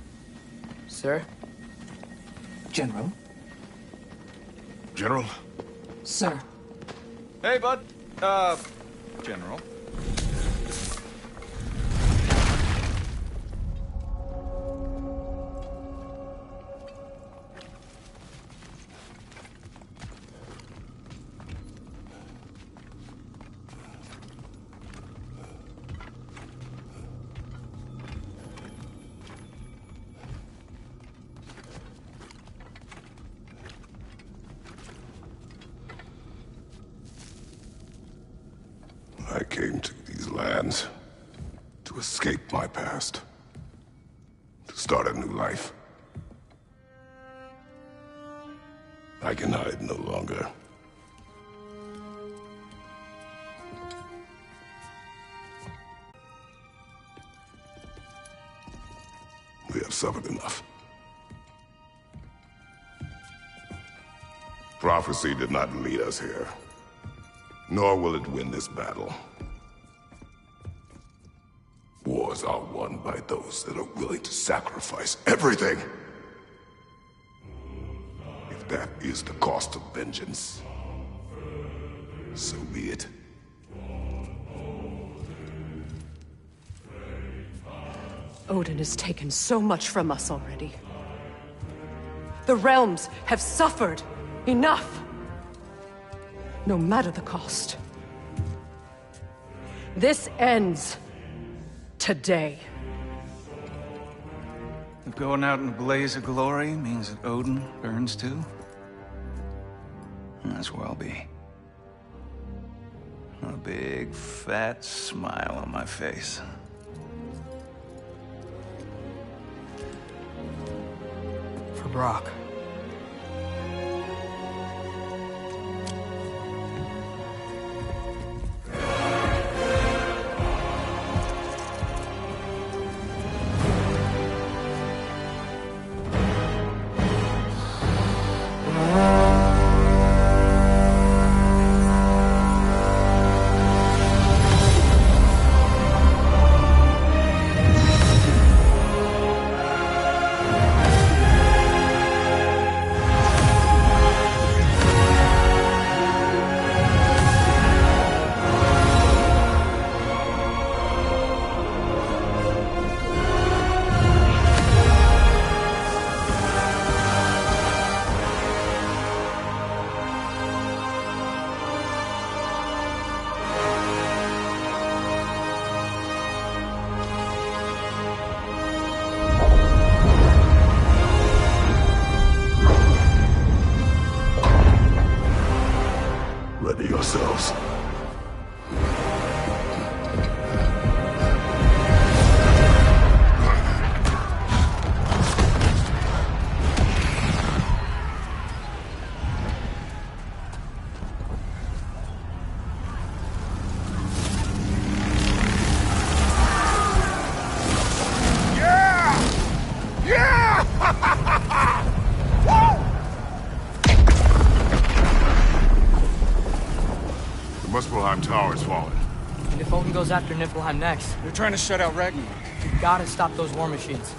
Sir? General? General? Sir. Hey, bud. General. I came to these lands to escape my past, to start a new life. I can hide no longer. We have suffered enough. Prophecy did not lead us here. Nor will it win this battle. Wars are won by those that are willing to sacrifice everything. If that is the cost of vengeance, so be it. Odin has taken so much from us already. The realms have suffered enough. No matter the cost. This ends today. If going out in a blaze of glory means that Odin burns too, as well be. A big, fat smile on my face. For Brock. Muspelheim Tower has fallen. And if Odin goes after Niflheim next, They're trying to shut out Ragnarök. you gotta stop those war machines.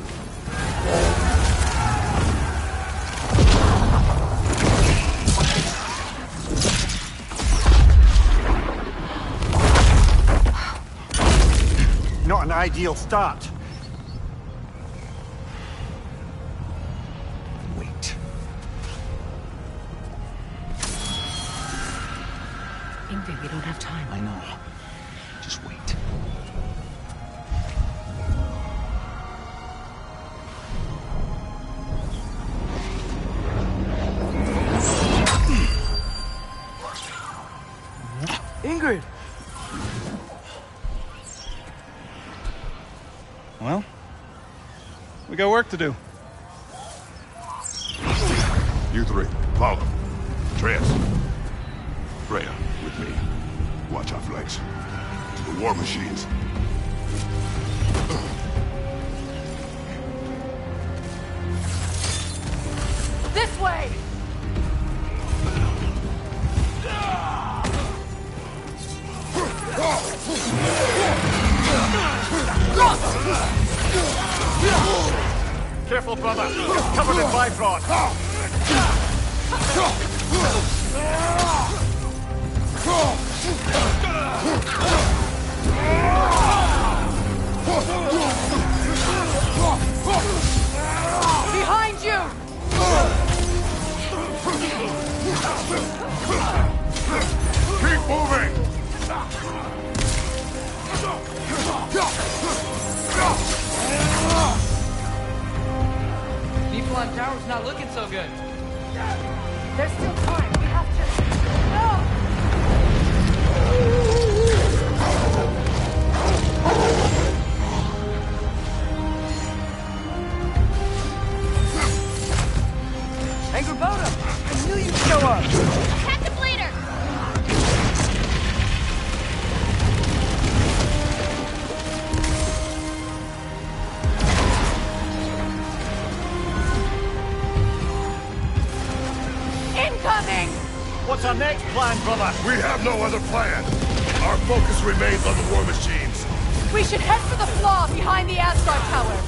Not an ideal start. Wait. Ingrid, we don't have time. I know. Just wait. Ingrid! Well, we got work to do. You three, follow. Atreus. Freya, with me. Watch our flanks. To the war machines. This way! Careful, brother. You're covered in Bifrost. Behind you! Keep moving! Niflheim Tower's not looking so good. There's still time. We have to... Angrboda! I knew you'd show up! Attack the bleeder! Incoming! What's our next plan, brother? We have no other plan. Our focus remains on the war machines. We should head for the flaw behind the Asgard Tower.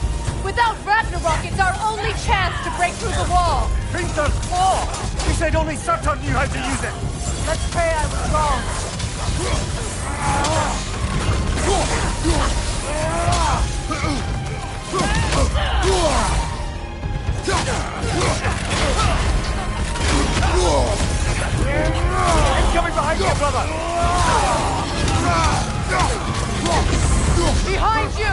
Without Ragnarok, it's our only chance to break through the wall. Hringster's flaw! You said only Surtur knew how to use it. Let's pray I was wrong. Coming behind you, brother! Behind you!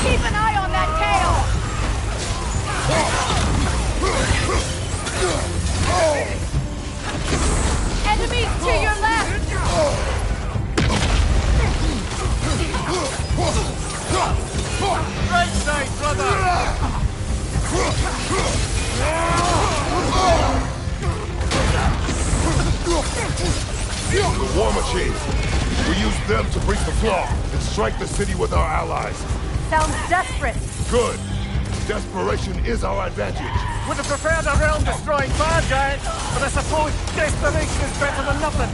Keep an eye on that tail! Enemies to your left! Right side, brother! The war machines. We use them to breach the flaw and strike the city with our allies. Sounds desperate. Good. Desperation is our advantage. Would have preferred a realm-destroying bad guy, but I suppose desperation is better than nothing.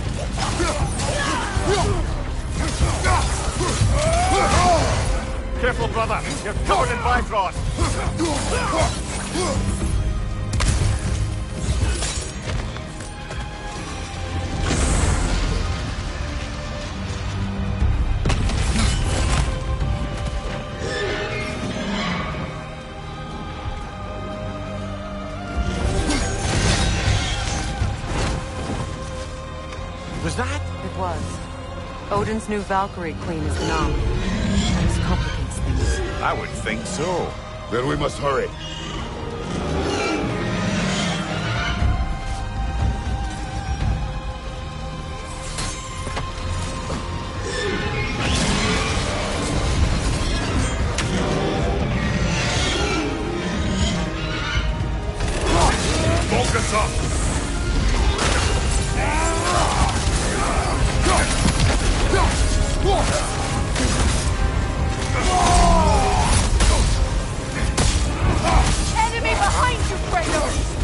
Careful, brother. You're covered in Bifrost. Was that? It was. Odin's new Valkyrie queen is Nam. This complicates things. I would think so. Then we must hurry. Focus up! Enemy behind you, Kratos!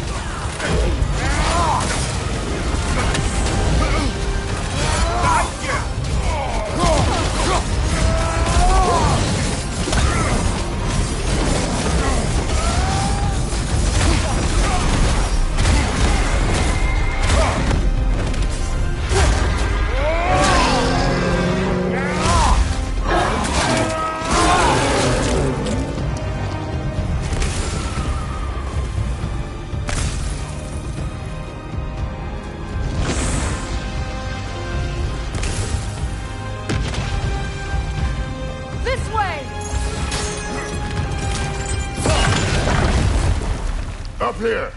here!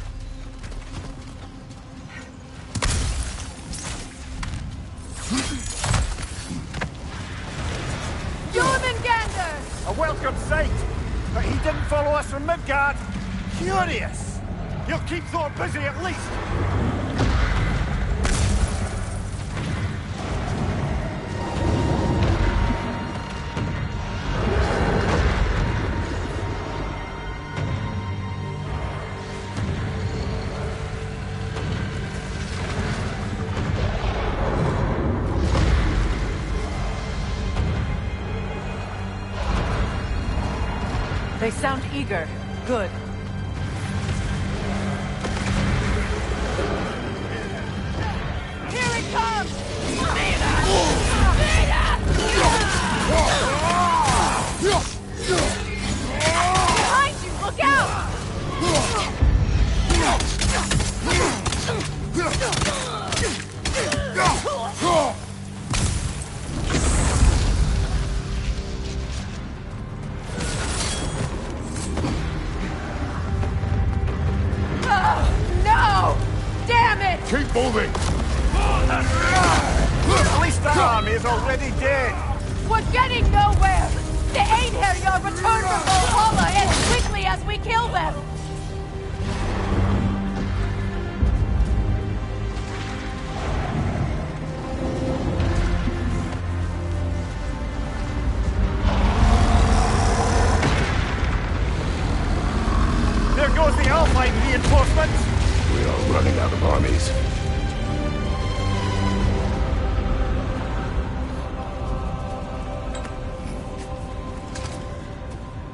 Jormungandr! A welcome sight! But he didn't follow us from Midgard. Curious! He'll keep Thor busy at least! They sound eager. Good. Here it comes! Behind you! Look out! No! Damn it! Keep moving! At least that army is already dead! We're getting nowhere! The Einherjar return from Valhalla as quickly as we kill them! There goes the Alpine reinforcements! We are running out of armies.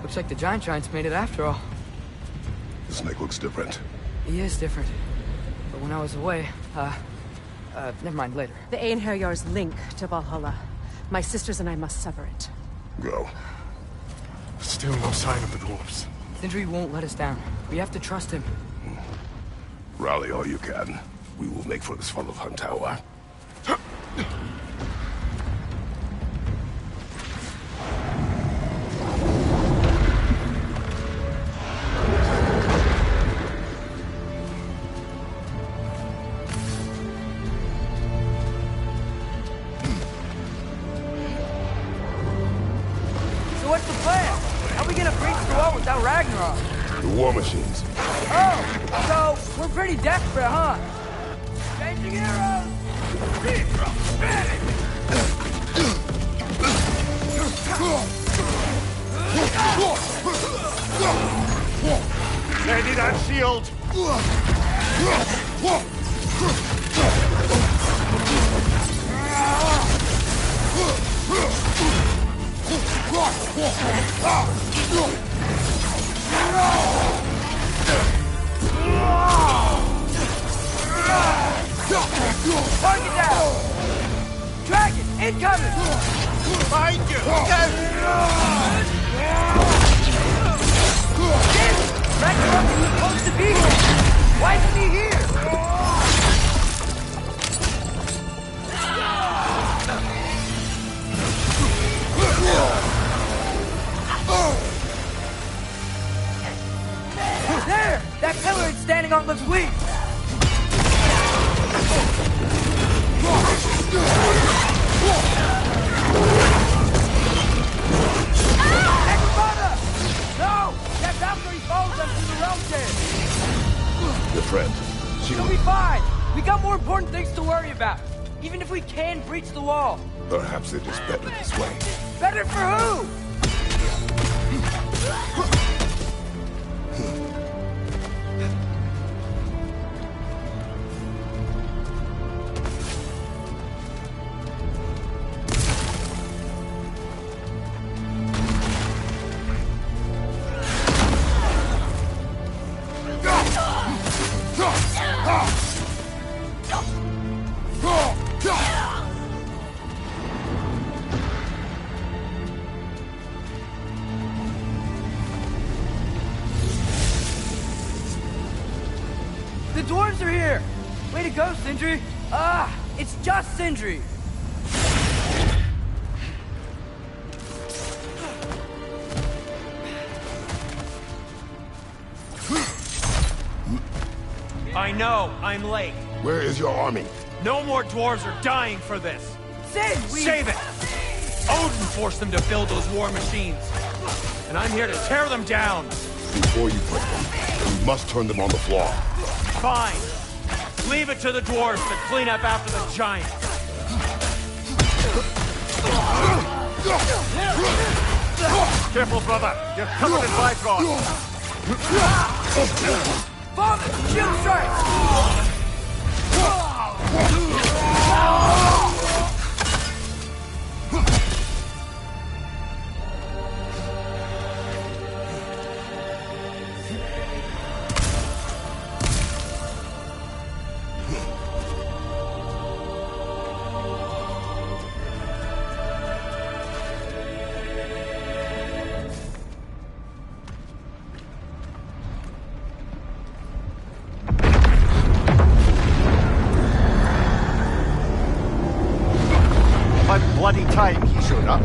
Looks like the Giants made it after all. The snake looks different. He is different. But when I was away, never mind, later. The Einherjar's link to Valhalla. My sisters and I must sever it. Go. Still no sign of the dwarves. Sindri won't let us down. We have to trust him. Rally all you can. We will make for the Svartalfheim Tower. So what's the plan? How are we gonna breach the wall without Ragnarok? The war machines. Oh, so we're pretty desperate, huh? Changing arrows! Ready that shield! Target down! Dragon, incoming! Behind you! Ragnarok is supposed to be here! Why isn't he here? There! That pillar it's standing on looks weak! No! That Valkyrie follows us through the realm there! Your friend. She'll be fine! We got more important things to worry about! Even if we can breach the wall! Perhaps it is better this way. Better for who? The dwarves are here! Way to go, Sindri! It's just Sindri! I know, I'm late. Where is your army? No more dwarves are dying for this. Save it! Odin forced them to build those war machines. And I'm here to tear them down. Before you break them, you must turn them on the floor. Fine. Leave it to the dwarves to clean up after the giants. Careful, brother. You're covered in Bifrost. Father, shield strike! Bloody time he showed up.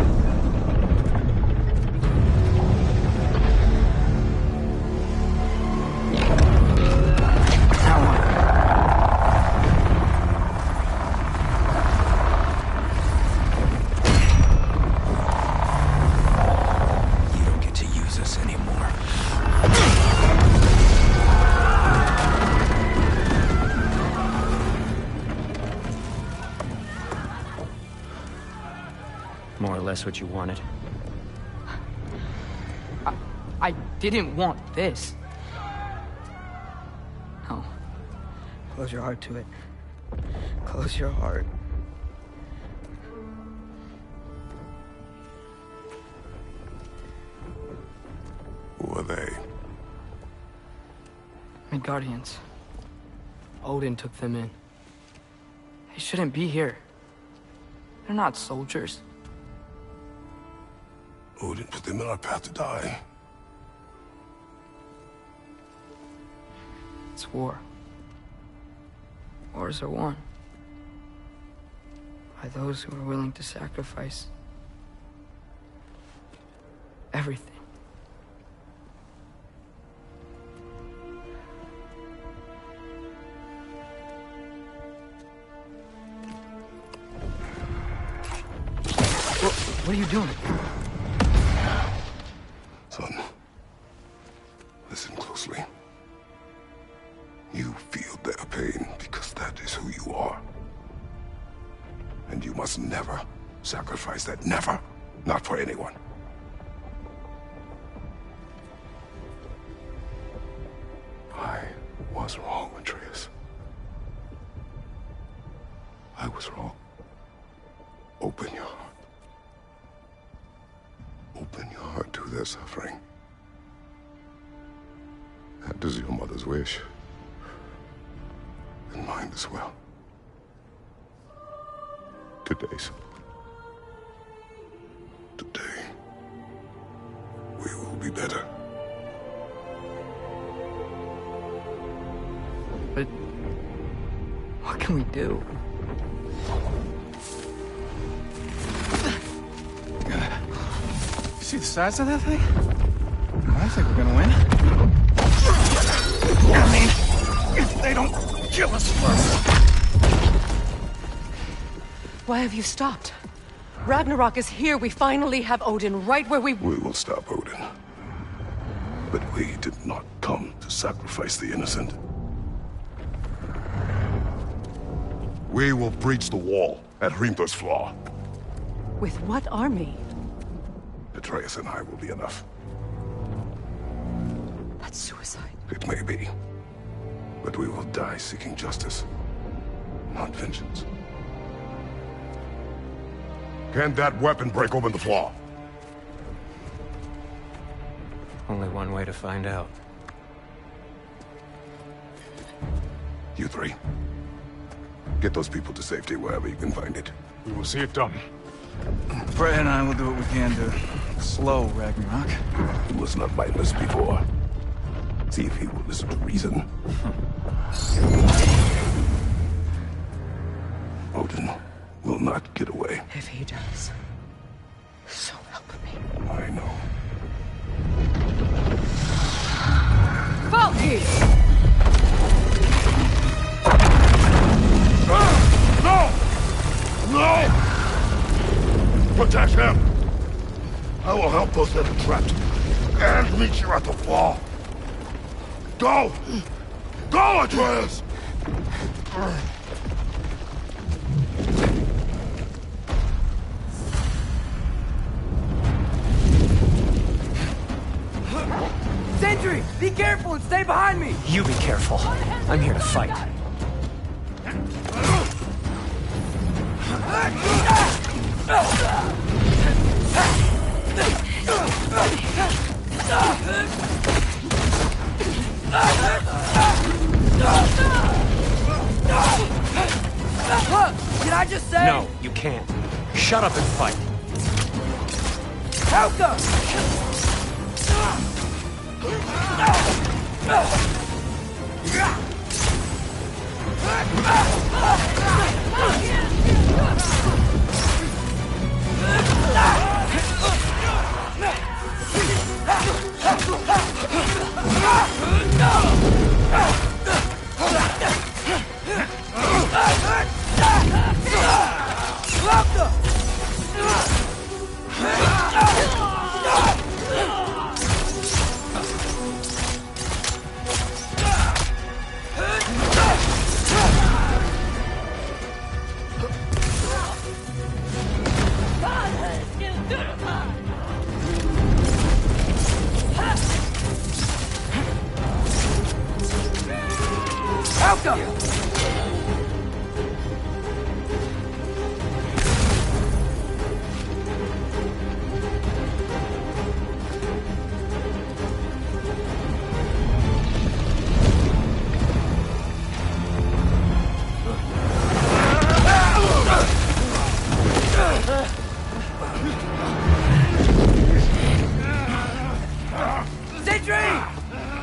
You don't get to use us anymore. More or less what you wanted. I didn't want this. No. Close your heart to it. Close your heart. Who are they? Midgardians. Odin took them in. They shouldn't be here. They're not soldiers. Odin put them in our path to die. It's war. Wars are won by those who are willing to sacrifice everything. What are you doing? Son, listen closely. You feel their pain because that is who you are. And you must never sacrifice that. Never. Not for anyone. I was wrong, Atreus. I was wrong. Open your heart. Open your heart to their suffering. That is your mother's wish. And mine as well. Today's. Today, we will be better. But what can we do? See the size of that thing? I think we're gonna win. I mean, if they don't kill us first. Why have you stopped? Ragnarok is here. We finally have Odin right where we will stop Odin. But we did not come to sacrifice the innocent. We will breach the wall at Hrimthur's Flaw. With what army? Atreus and I will be enough. That's suicide. It may be. But we will die seeking justice, not vengeance. Can that weapon break open the flaw? Only one way to find out. You three. Get those people to safety wherever you can find it. We will see it done. Brett and I will do what we can to slow Ragnarok. He was not mindless before. See if he will listen to reason. Odin will not get away. If he does, so help me. I know. Valky! those little traps and meet you at the fall. Go! Go, Atreus! Sentry! Be careful and stay behind me! You be careful. I'm here to fight. What? Did I just say? No, you can't. Shut up and fight. Helga!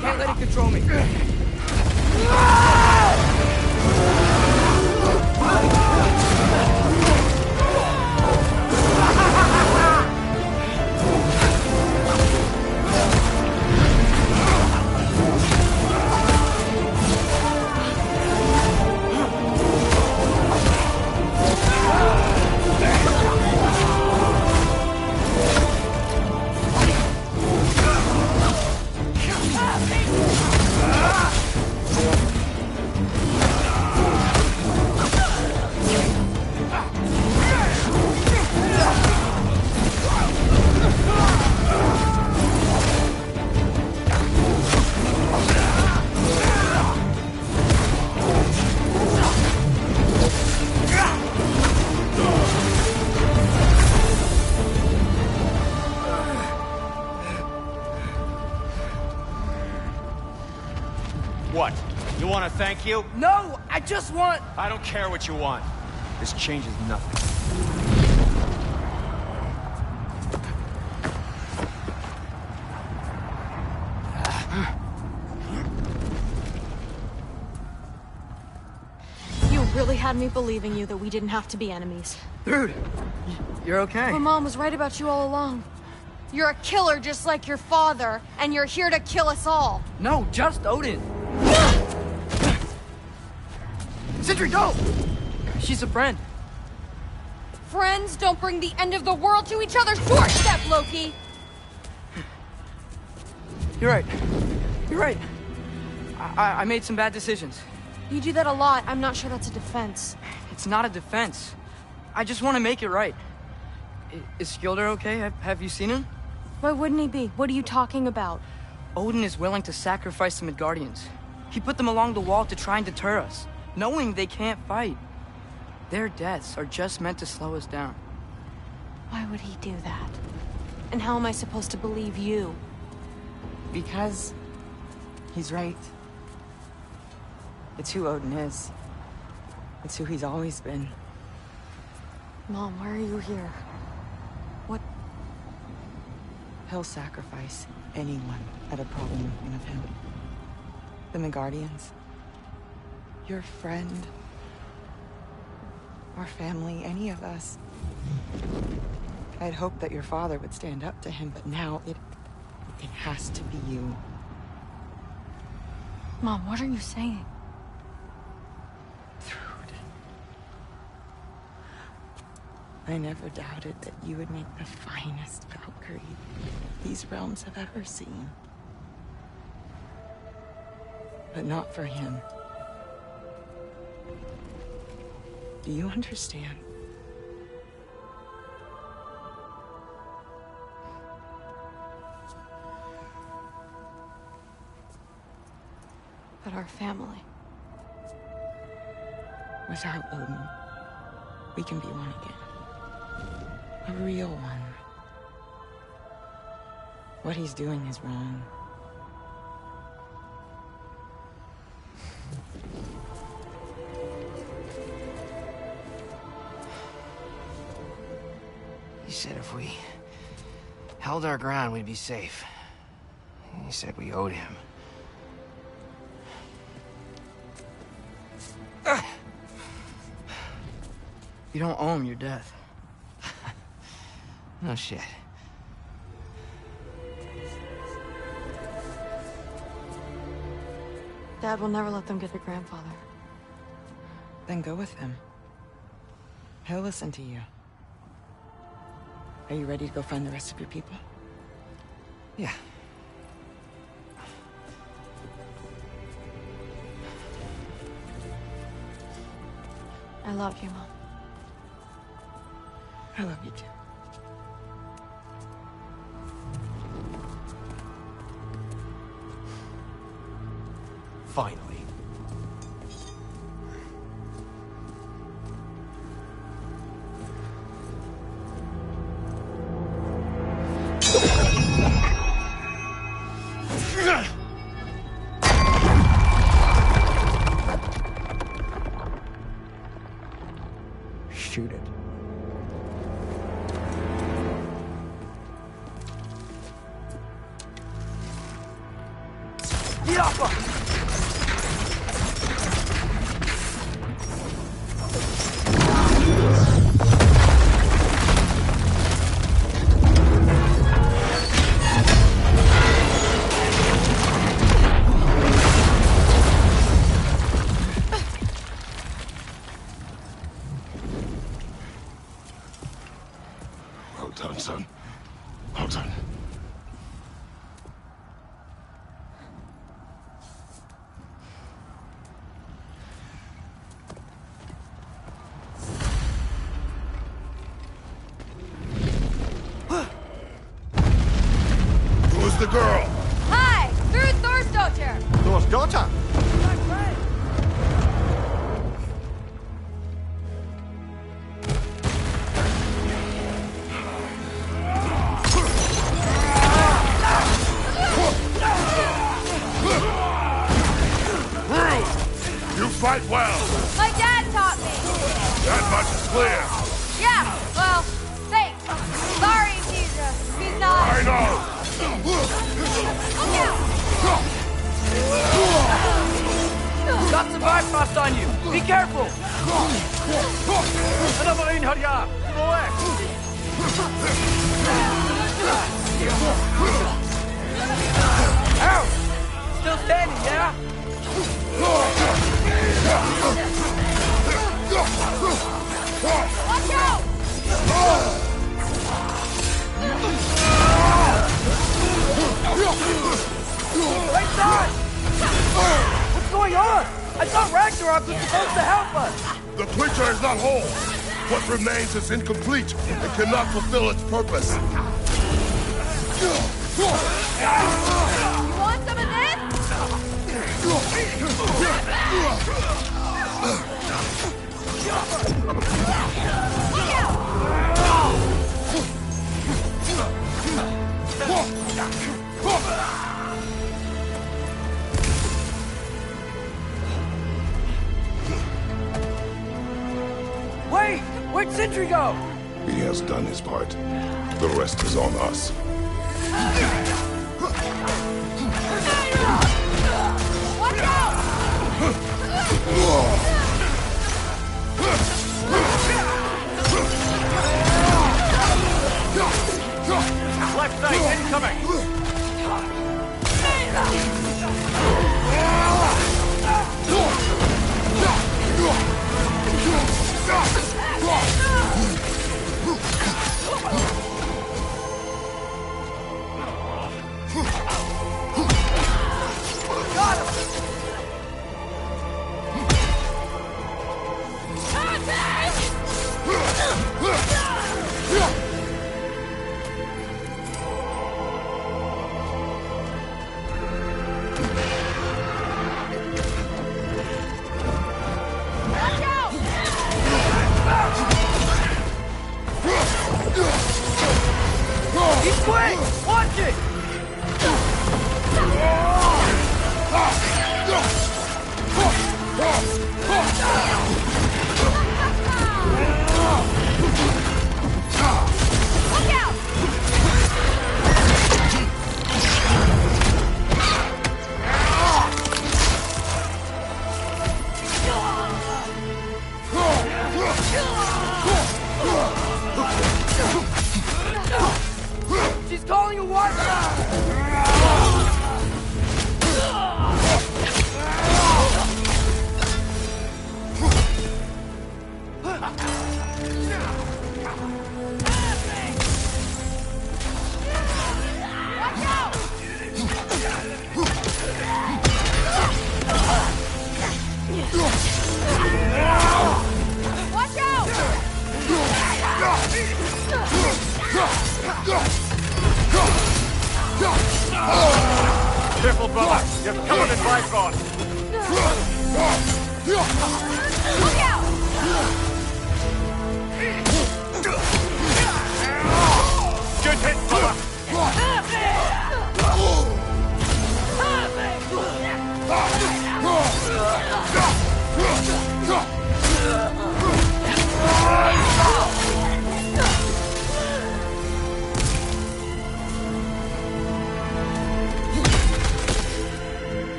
Can't let it control me. What? You want to thank you? No, I just want... I don't care what you want. This changes nothing. You really had me believing you that we didn't have to be enemies. Dude, you're okay. My mom was right about you all along. You're a killer just like your father, and you're here to kill us all. No, just Odin. Sindri, go! She's a friend. Friends don't bring the end of the world to each other's doorstep, Loki! You're right. You're right. I made some bad decisions. You do that a lot. I'm not sure that's a defense. It's not a defense. I just want to make it right. Is Skilder okay? Have you seen him? Why wouldn't he be? What are you talking about? Odin is willing to sacrifice the Midgardians. He put them along the wall to try and deter us, knowing they can't fight. Their deaths are just meant to slow us down. Why would he do that? And how am I supposed to believe you? Because he's right. It's who Odin is. It's who he's always been. Mom, why are you here? What? He'll sacrifice anyone at a problem in front of him. The Midgardians. Your friend. Our family, any of us. I'd hoped that your father would stand up to him, but now it has to be you. Mom, what are you saying? I never doubted that you would make the finest Valkyrie these realms have ever seen. But not for him. Do you understand? But our family. Without Odin, we can be one again. A real one. What he's doing is wrong. He said if we held our ground, we'd be safe. He said we owed him. You don't owe him your death. No shit. Dad will never let them get their grandfather. Then go with him. He'll listen to you. Are you ready to go find the rest of your people? Yeah. I love you, Mom. I love you too. Finally. Shoot it. Well done, son. Well done. Who's the girl? Hi! Through Thor's daughter! Thor's daughter? You fight well. My dad taught me! That much is clear. Yeah, well, thanks. Sorry, he's not... I know. Look out! Got some Bifrost on you. Be careful. Another in, hurry! Ow! Still standing, yeah? Watch out! Right side! What's going on? I thought Ragnarök was supposed to help us! The creature is not whole. What remains is incomplete and cannot fulfill its purpose. You want some of this? Look out! Wait! Where'd Sentry go? He has done his part. The rest is on us. Watch out! Left side, incoming! brother! You're covered in Bifrost! Look out! Good hit, brother!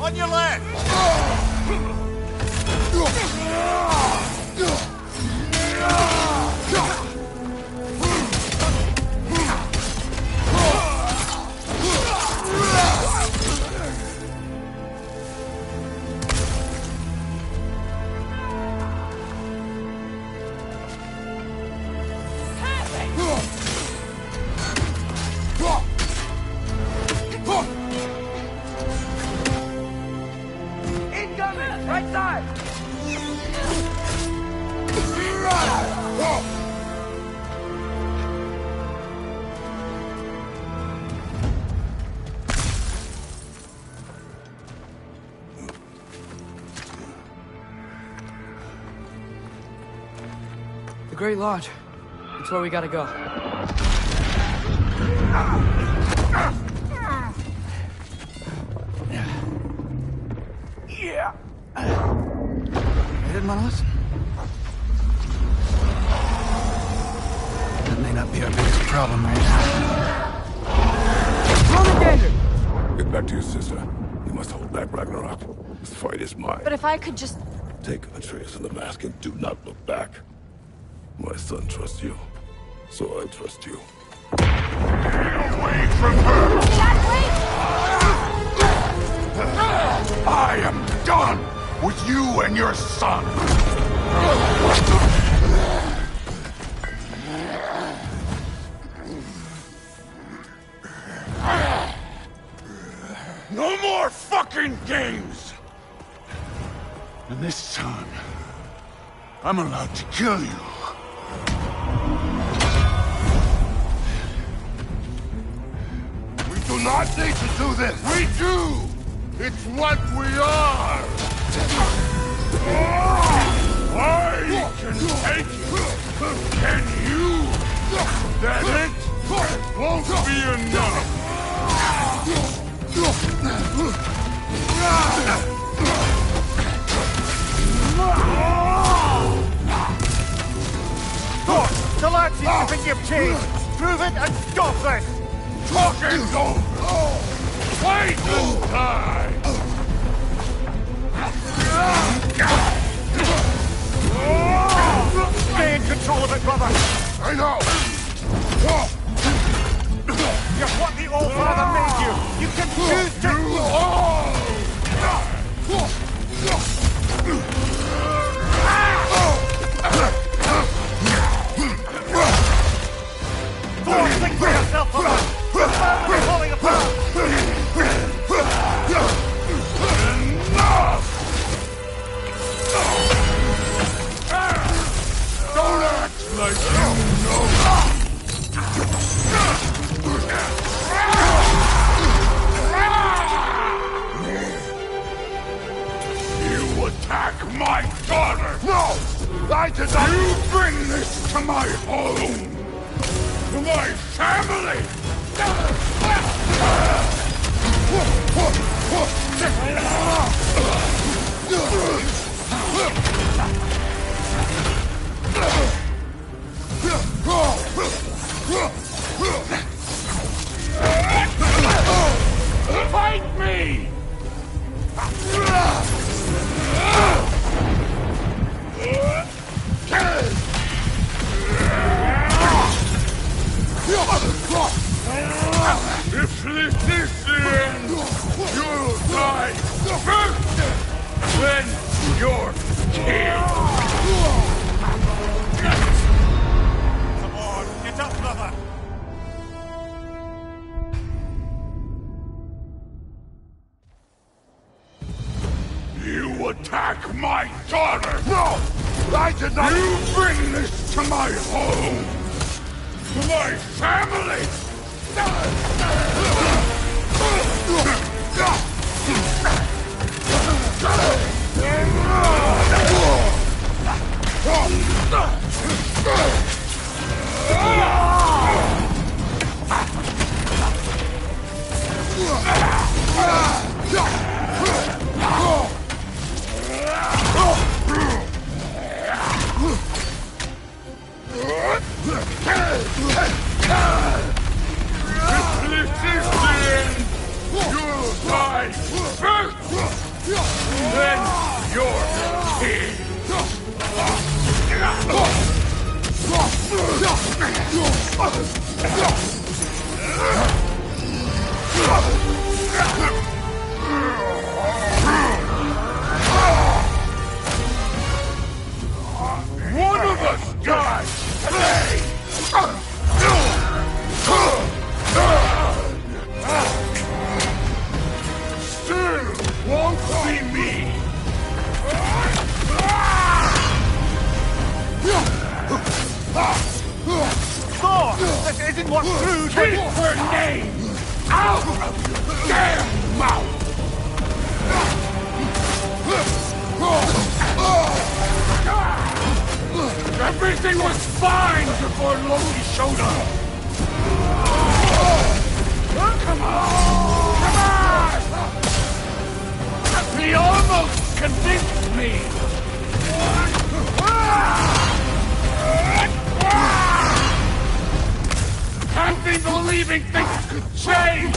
On your left! Incoming! Right side! The Great Lodge. It's where we gotta go. Yeah! I did my lesson. That may not be our biggest problem right now. Get back to your sister. You must hold back Ragnarok. This fight is mine. But if I could just... Take Atreus and the mask and do not look back. My son trusts you, so I trust you. Get away from her! Dad, wait! I am done with you and your son! No more fucking games! And this time, I'm allowed to kill you. We do not need to do this! We do! It's what we are! I can take it! Can you? That it won't be enough! Thor, the lad seems to think you've changed. Prove it and stop this! Talking's over! Wait and die! Stay in control of it, brother! I know! You're what the All-Father made you! You can choose to... Thor, think for yourself, brother! The family is falling apart! Enough! Don't act like you know! me! If this is the end, you'll die first! Then you're king! Come on, get up, brother! You attack my daughter! No! I did not! You bring this to my home! To my family! You'll die first! Then you're king! One of us dies today! Still won't see me! Thor! This isn't what Groot... Keep her name out of your damn mouth! Everything was fine before Loki showed up! Come on! Come on! He almost convinced me! Can't be believing things could change!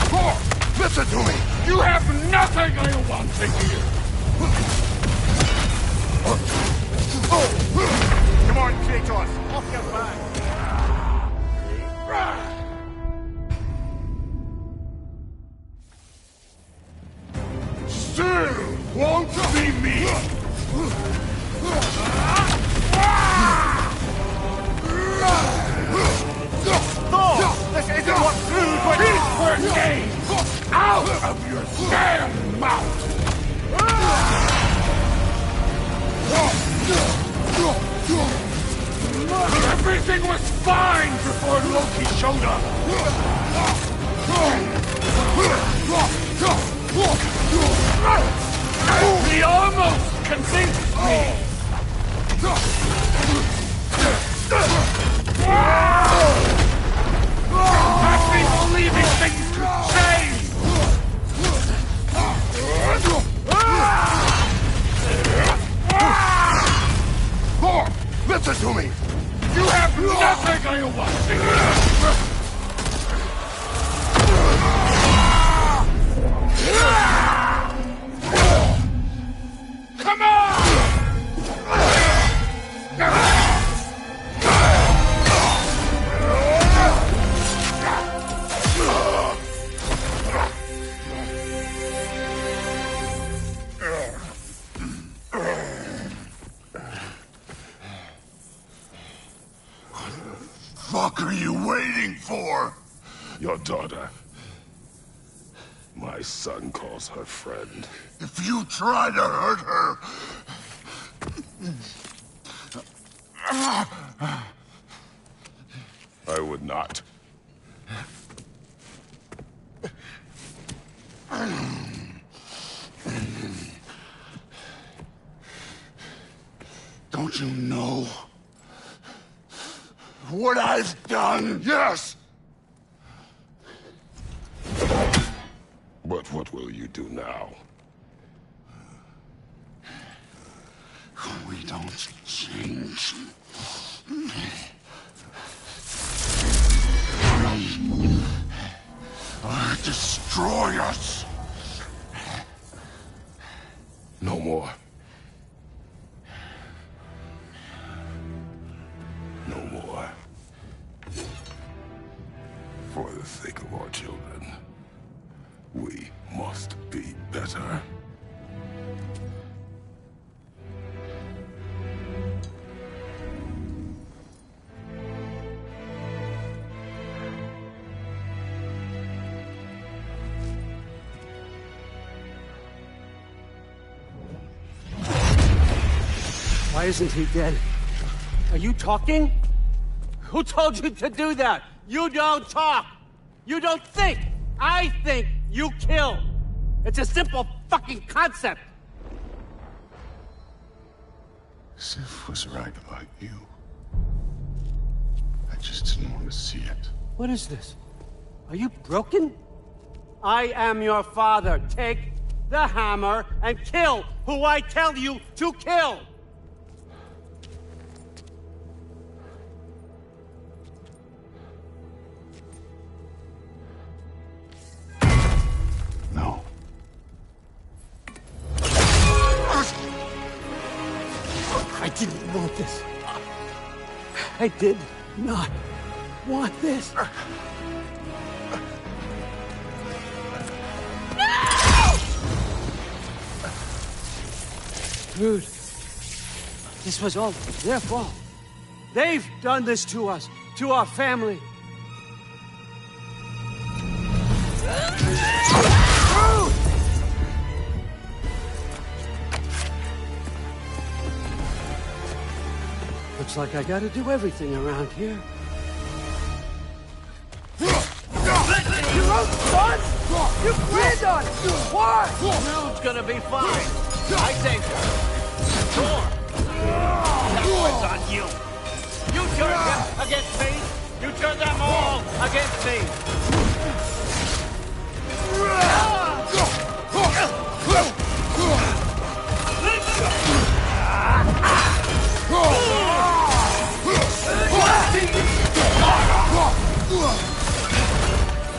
Thor, listen to me! You have nothing I want to hear! Come on, Kratos! Off your back! Still won't see me! Thor! This isn't what Groot would... Keep her name out of your damn mouth! Everything was fine before Loki showed up! He almost convinced me! Can't be believing things could change! Thor, listen to me! You have nothing I want to hear! Come on! What the fuck are you waiting for? Your daughter. My son calls her friend. If you try to hurt her... I would not. Don't you know what I've done? Yes! But what will you do now? We don't change. Destroy us! No more. No more. For the sake of our children, we must be better. Why isn't he dead? Are you talking? Who told you to do that? You don't talk! You don't think! I think, you kill! It's a simple fucking concept! Sif was right about you. I just didn't want to see it. What is this? Are you broken? I am your father. Take the hammer and kill who I tell you to kill! No. I didn't want this. I did not want this. Dude, this was all their fault. They've done this to us, to our family. Looks like I gotta do everything around here. Your own son? You planned on it! Why? Dude's gonna be fine. I saved her. Sure. That was on you. You turned him against me. You turned them all against me.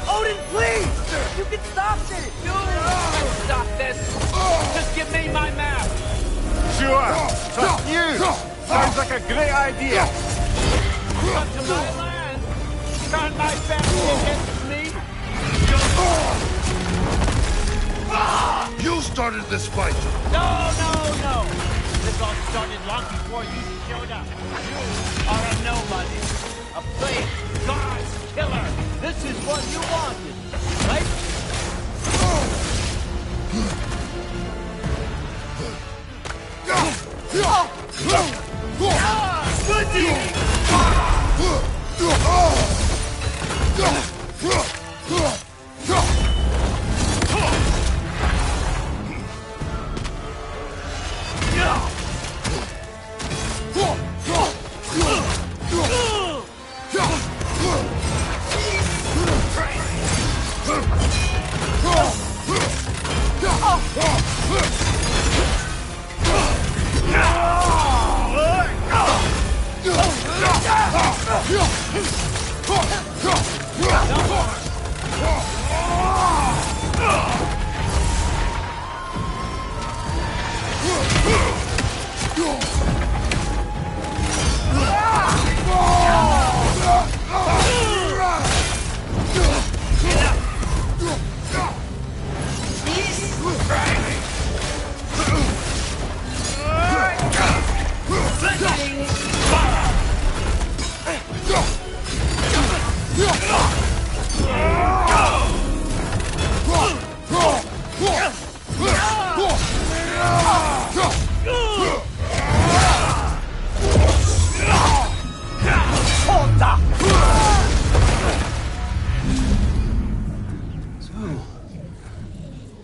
Odin, please! You can stop this! Stop this! Just give me my map! Sure! Trust you! Sounds like a great idea! Come to my land! Turn my family against me! You started this fight! No! This all started long before you showed up. You are a nobody. A plague, God's killer. This is what you wanted, right?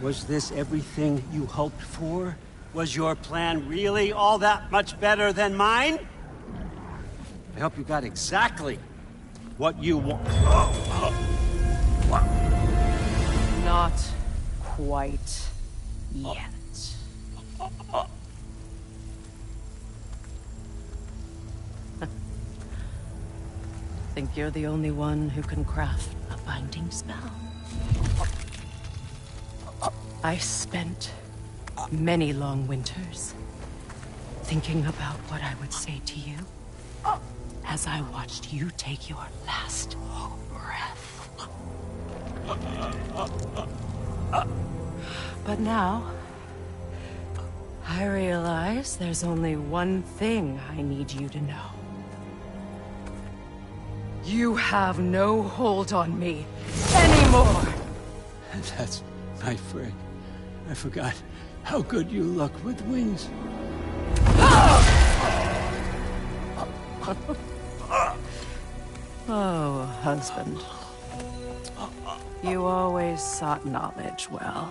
Was this everything you hoped for? Was your plan really all that much better than mine? I hope you got exactly what you want. Not quite yet. think you're the only one who can craft a binding spell. I spent many long winters thinking about what I would say to you as I watched you take your last breath. But now, I realize there's only one thing I need you to know. You have no hold on me anymore! That's my friend. I forgot how good you look with wings. Oh, husband. You always sought knowledge well.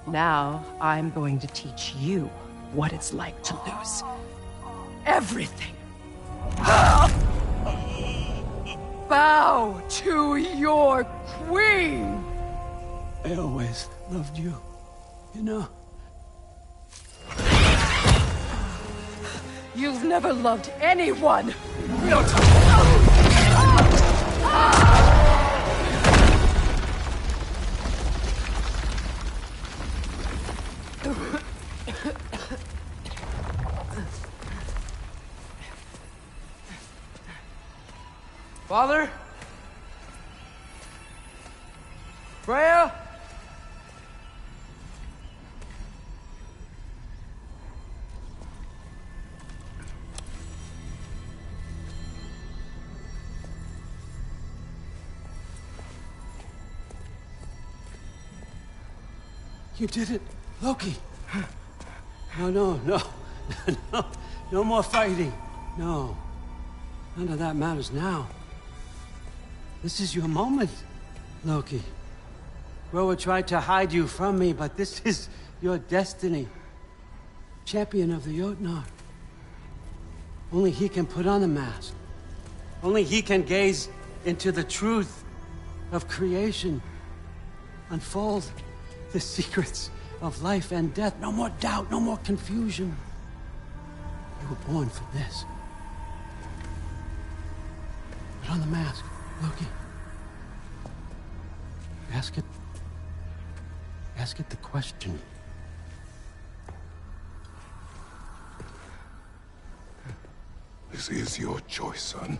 Now, I'm going to teach you what it's like to lose everything. Bow to your queen! I always loved you, you know. You've never loved anyone! Father? Freya? You did it, Loki. No. No more fighting. No. None of that matters now. This is your moment, Loki. Groa tried to hide you from me, but this is your destiny. Champion of the Jotnar. Only he can put on the mask. Only he can gaze into the truth of creation. Unfold the secrets of life and death. No more doubt, no more confusion. You were born for this. Put on the mask, Loki. Ask it the question. This is your choice, son.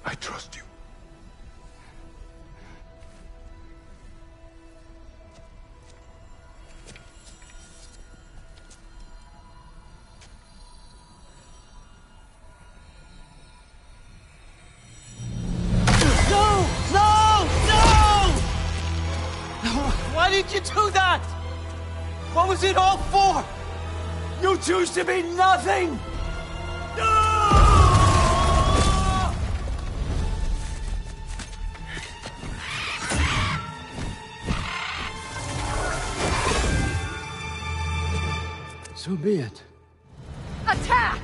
I trust you. Why did you do that? What was it all for? You choose to be nothing! So be it. Attack!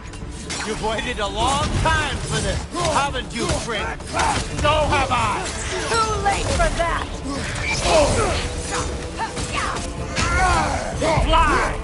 You've waited a long time for this, haven't you, friend? So have I! Too late for that! Fly!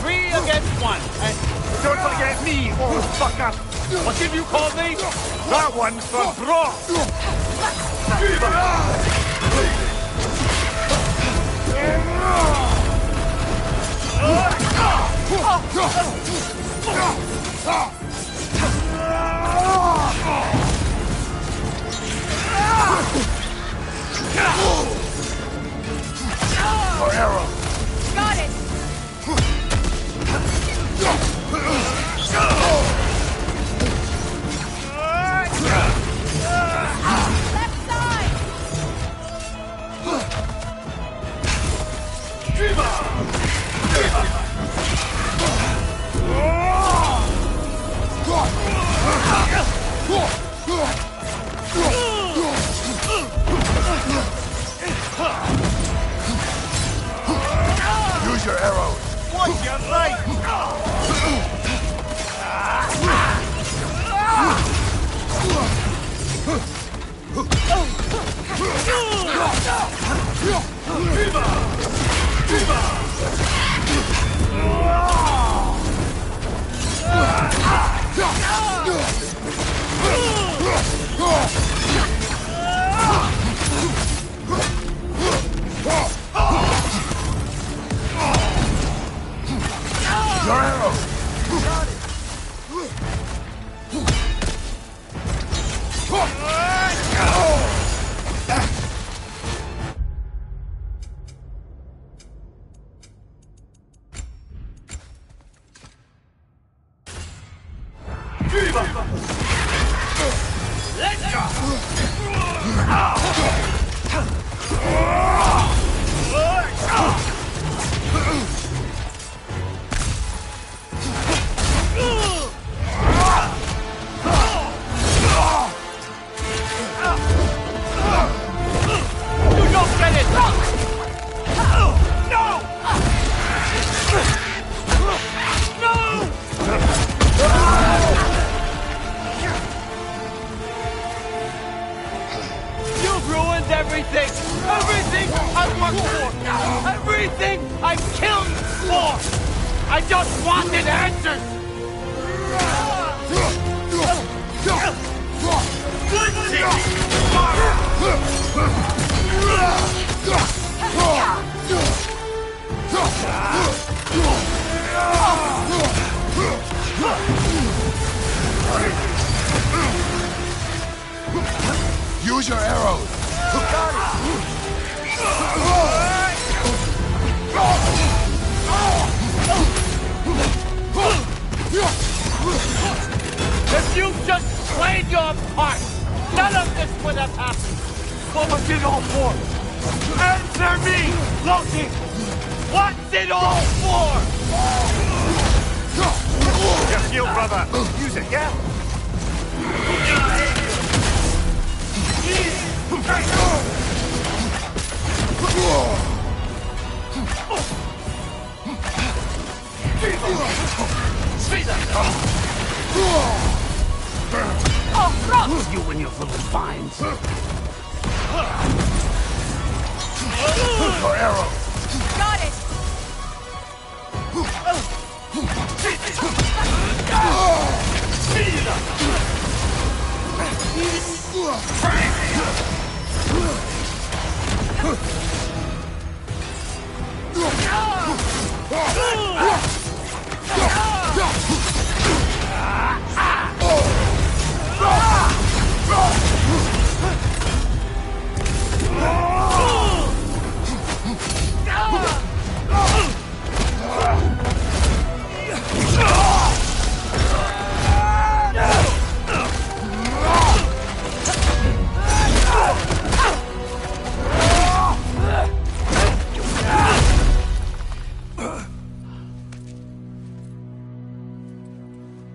Three against one, and don't forget me, old fucker. What did you call me? That one's for broth. Your arrow. Got it! Left side! Your arrow! Use your arrows! If you just played your part, none of this would have happened. What was it all for? Answer me, Loki! What's it all for? Your shield, brother. Use it, yeah? Oh, you and your little vines. Your arrow! Got it!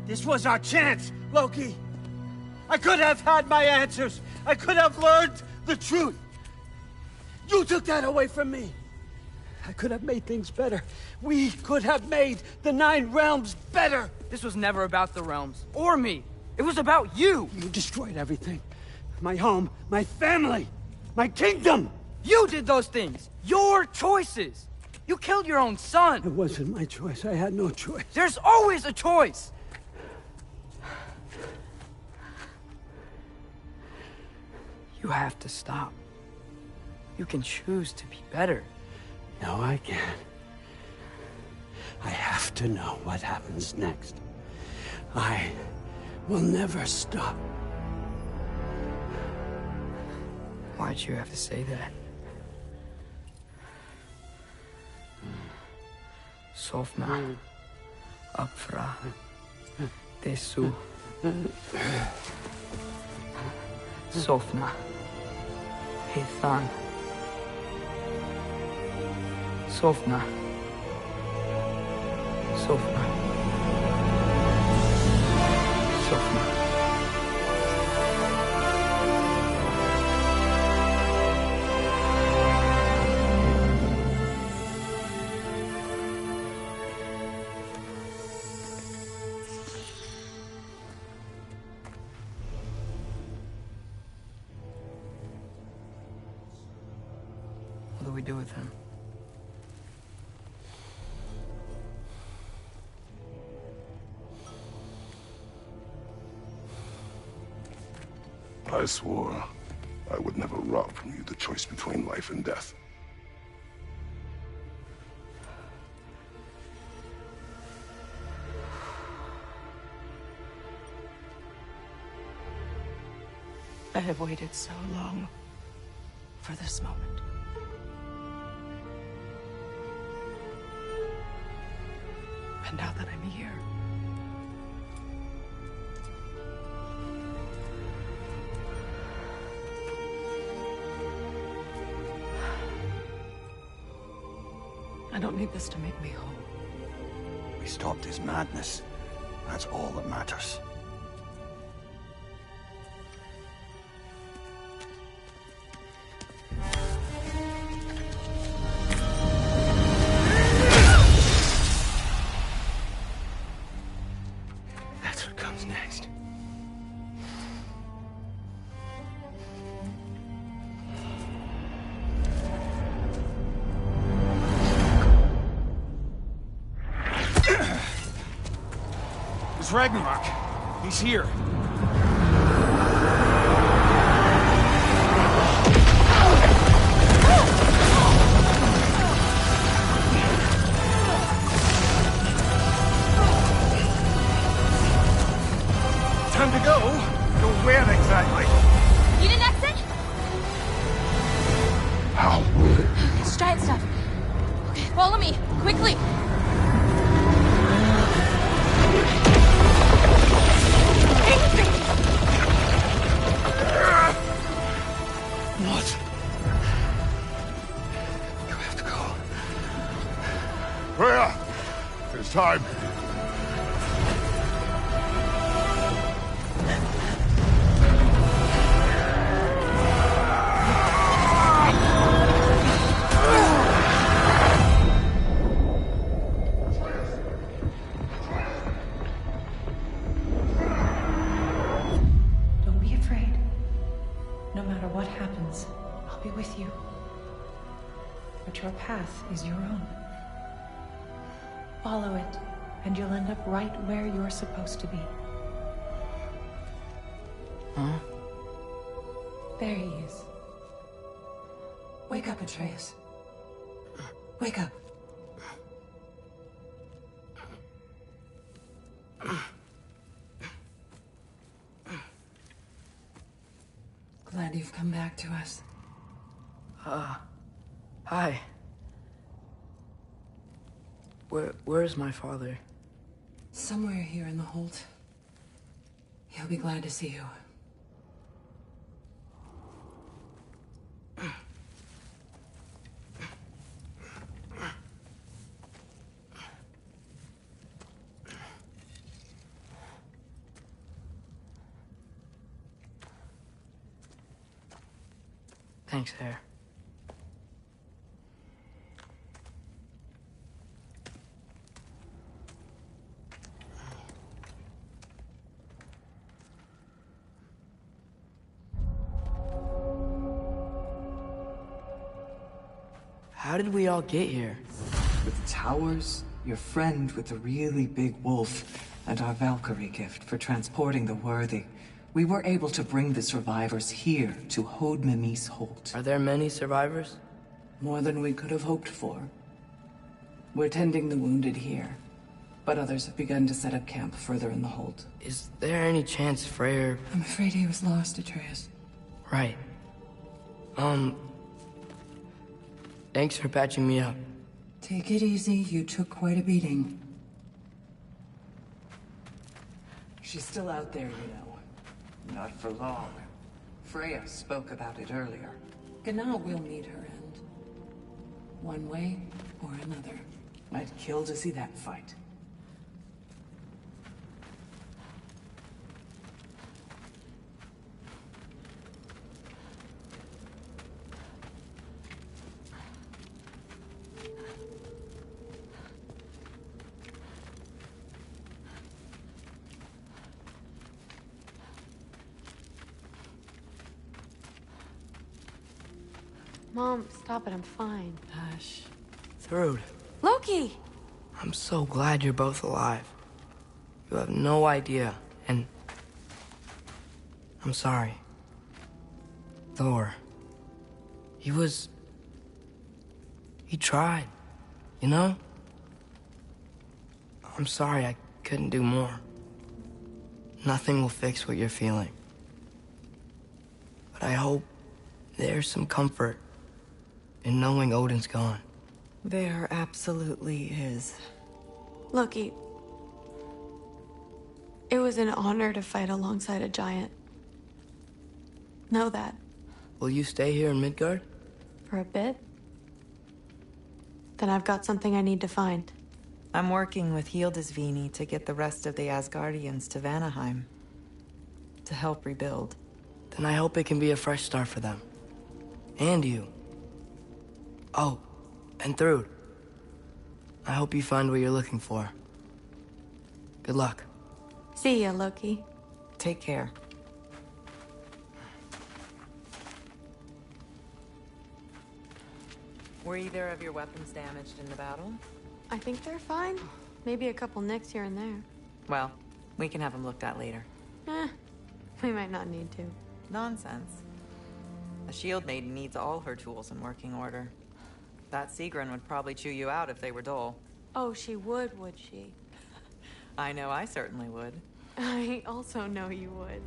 This was our chance, Loki. I could have had my answers. I could have learned the truth. You took that away from me. I could have made things better. We could have made the 9 realms better. This was never about the realms, or me. It was about you. You destroyed everything. My home, my family, my kingdom. You did those things. Your choices. You killed your own son. It wasn't my choice. I had no choice. There's always a choice. You have to stop. You can choose to be better. No, I can't. I have to know what happens next. I will never stop. Why'd you have to say that? Sofna. Apfra. Desu. Sofna. Hithan. Sofna. Sofna. Sofna. we do with him? I swore I would never rob from you the choice between life and death. I have waited so long for this moment. And now that I'm here, I don't need this to make me whole. We stopped his madness. That's all that matters. That's what comes next. It's Ragnarok. He's here. Time to go? Go where exactly? Need an exit? How? It's giant stuff. Okay, follow me, quickly. What? You have to go. Freya! It's time. Don't be afraid. No matter what happens, I'll be with you. But your path is your own. Follow it, and you'll end up right where you're supposed to be. Huh? There he is. Wake up, Atreus. Wake up. Glad you've come back to us. Hi. Where's my father? Somewhere here in the hold. He'll be glad to see you. Thanks, Hare. How did we all get here? With the towers, your friend with the really big wolf, and our Valkyrie gift for transporting the worthy, we were able to bring the survivors here to Hod Mimi's Holt. Are there many survivors? More than we could have hoped for. We're tending the wounded here, but others have begun to set up camp further in the hold. Is there any chance Freyr... I'm afraid he was lost, Atreus. Right. Thanks for patching me up. Take it easy, you took quite a beating. She's still out there, you know. Not for long. Freya spoke about it earlier. Gna will meet her end. One way or another. I'd kill to see that fight. Mom, stop it. I'm fine. Hush. Thrud, Loki! I'm so glad you're both alive. You have no idea, and I'm sorry. Thor. He tried, you know? I'm sorry I couldn't do more. Nothing will fix what you're feeling. But I hope there's some comfort in knowing Odin's gone. There absolutely is. Loki, it was an honor to fight alongside a giant. Know that. Will you stay here in Midgard? For a bit? Then I've got something I need to find. I'm working with Hildisvini to get the rest of the Asgardians to Vanaheim. To help rebuild. Then I hope it can be a fresh start for them. And you. Oh, and Thrud. I hope you find what you're looking for. Good luck. See ya, Loki. Take care. Were either of your weapons damaged in the battle? I think they're fine. Maybe a couple nicks here and there. Well, we can have them looked at later. We might not need to. Nonsense. A shield maiden needs all her tools in working order. That Sigrun would probably chew you out if they were dull. Oh, she would she? I know I certainly would. I also know you would.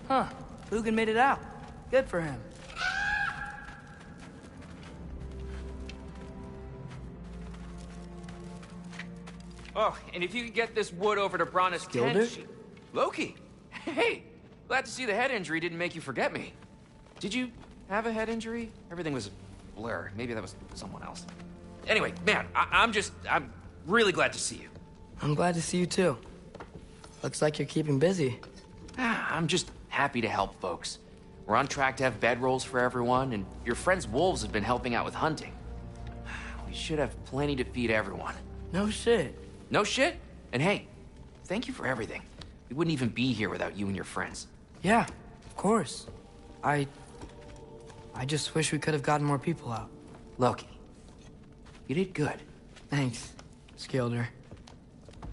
Huh. Lugan made it out. Good for him. Oh, and if you could get this wood over to Brana's Skilder? tent... Loki! Hey! Glad to see the head injury didn't make you forget me. Did you have a head injury? Everything was a blur. Maybe that was someone else. Anyway, man, I'm really glad to see you. I'm glad to see you too. Looks like you're keeping busy. I'm just happy to help folks. We're on track to have bedrolls for everyone, and your friend's wolves have been helping out with hunting. We should have plenty to feed everyone. No shit. No shit? And hey, thank you for everything. We wouldn't even be here without you and your friends. Yeah, of course. I just wish we could have gotten more people out. Loki, you did good. Thanks, Skilder.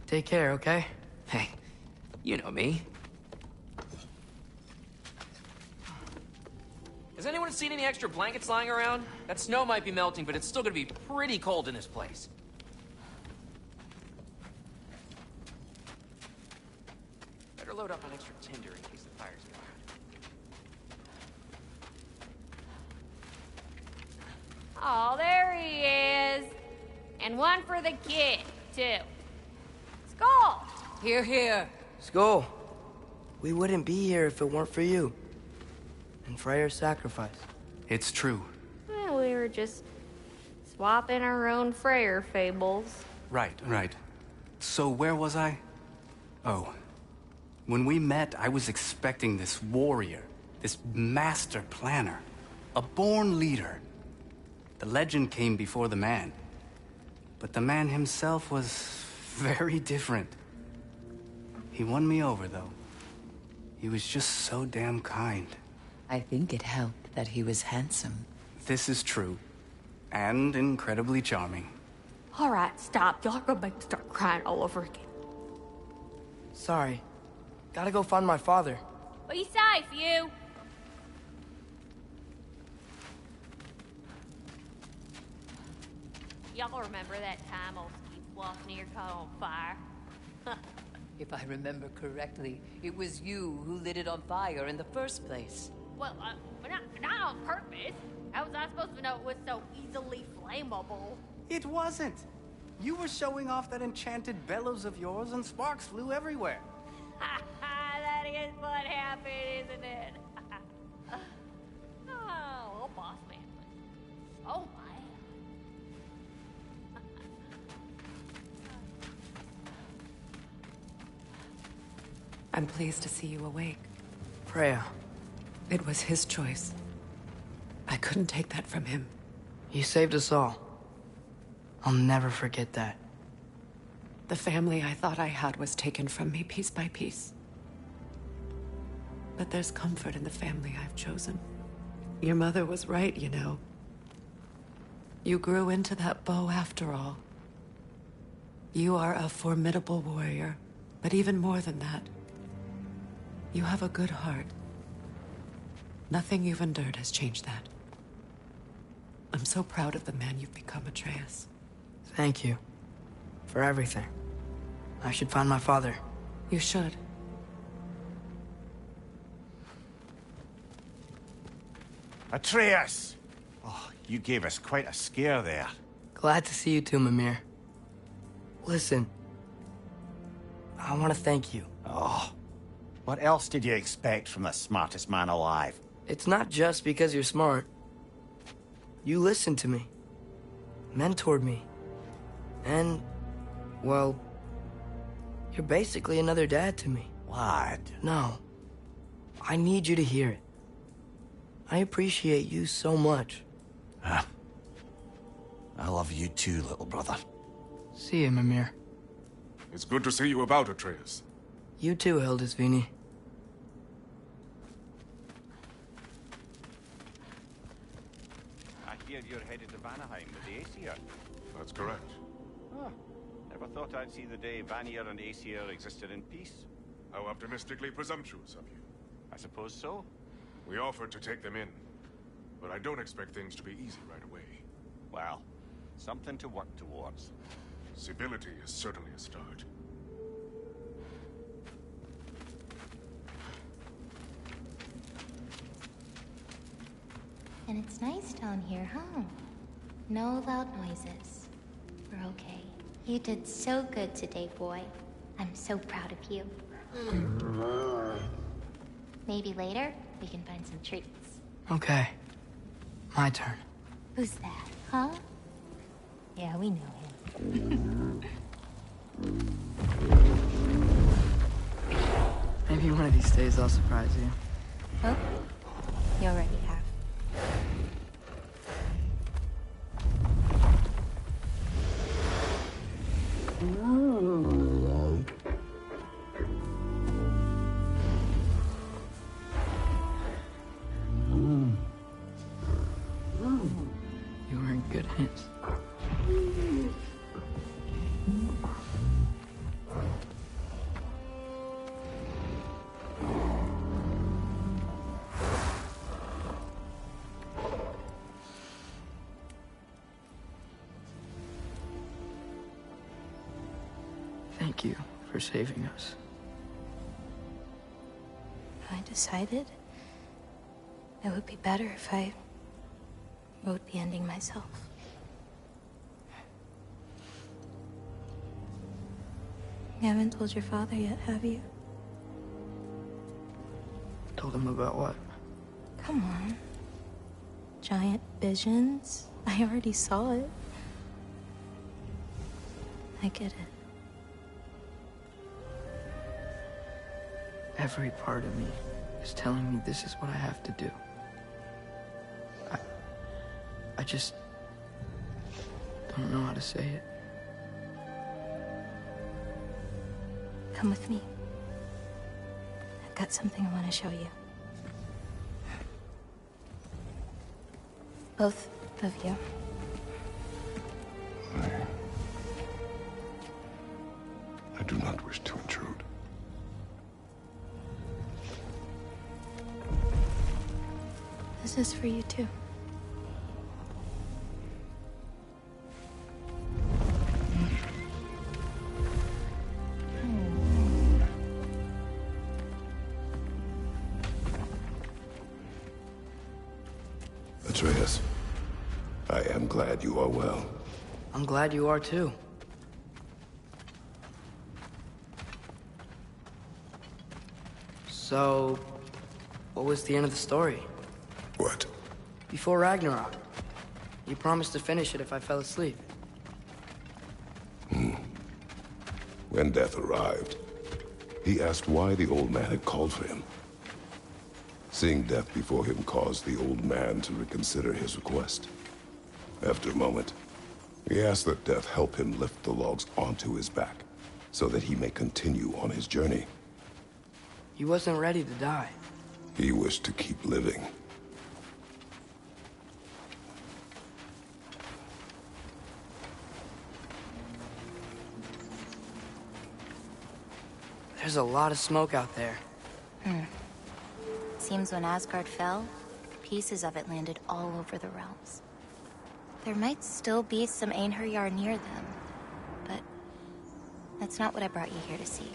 Take care, okay? Hey, you know me. Has anyone seen any extra blankets lying around? That snow might be melting, but it's still gonna be pretty cold in this place. Better load up on extra tinder in case the fires go out. Oh, there he is. And one for the kid, too. Skull! Here, here. Skull, we wouldn't be here if it weren't for you. And Freyr's sacrifice. It's true. Well, we were just swapping our own Freyr fables. Right. So where was I? Oh. When we met, I was expecting this warrior, this master planner, a born leader. The legend came before the man. But the man himself was very different. He won me over, though. He was just so damn kind. I think it helped that he was handsome. This is true. And incredibly charming. All right, stop. Y'all are gonna make me start crying all over again. Sorry. Gotta go find my father. Be safe, you. Y'all remember that time old Ski Fluff near caught on fire? If I remember correctly, it was you who lit it on fire in the first place. Well, not on purpose. How was I supposed to know it was so easily flammable? It wasn't. You were showing off that enchanted bellows of yours and sparks flew everywhere. That is what happened, isn't it? Oh, boss man. Oh, my. I'm pleased to see you awake. Freya. It was his choice. I couldn't take that from him. He saved us all. I'll never forget that. The family I thought I had was taken from me piece by piece. But there's comfort in the family I've chosen. Your mother was right, you know. You grew into that bow after all. You are a formidable warrior, but even more than that, you have a good heart. Nothing you've endured has changed that. I'm so proud of the man you've become, Atreus. Thank you. For everything. I should find my father. You should. Atreus! Oh, you gave us quite a scare there. Glad to see you too, Mimir. Listen. I want to thank you. Oh. What else did you expect from the smartest man alive? It's not just because you're smart. You listened to me. Mentored me. And, well, you're basically another dad to me. Lad. No. I need you to hear it. I appreciate you so much. I love you too, little brother. See you, Mimir. It's good to see you about, Atreus. You too, Hildisvini. I hear you're headed to Vanaheim with the Aesir. That's correct. Oh, never thought I'd see the day Vanir and Aesir existed in peace. How optimistically presumptuous of you. I suppose so. We offered to take them in, but I don't expect things to be easy right away. Well, something to work towards. Civility is certainly a start. And it's nice down here, huh? No loud noises. We're okay. You did so good today, boy. I'm so proud of you. Maybe later, we can find some treats. Okay. My turn. Who's that, huh? Yeah, we know him. Maybe one of these days I'll surprise you. Oh, you already have. You were in good hands. Thank you for saving us. I decided it would be better if I wrote the ending myself. You haven't told your father yet, have you? Told him about what? Come on. Giant visions? I already saw it. I get it. Every part of me is telling me this is what I have to do. I just don't know how to say it. Come with me. I've got something I want to show you. Both of you. I do not wish to intrude. This is for you too. Atreus, I am glad you are well. I'm glad you are too. So, what was the end of the story? What? Before Ragnarok. You promised to finish it if I fell asleep. When death arrived, he asked why the old man had called for him. Seeing death before him caused the old man to reconsider his request. After a moment, he asked that death help him lift the logs onto his back, so that he may continue on his journey. He wasn't ready to die. He wished to keep living. There's a lot of smoke out there. Seems when Asgard fell, pieces of it landed all over the realms. There might still be some Einherjar near them, but that's not what I brought you here to see.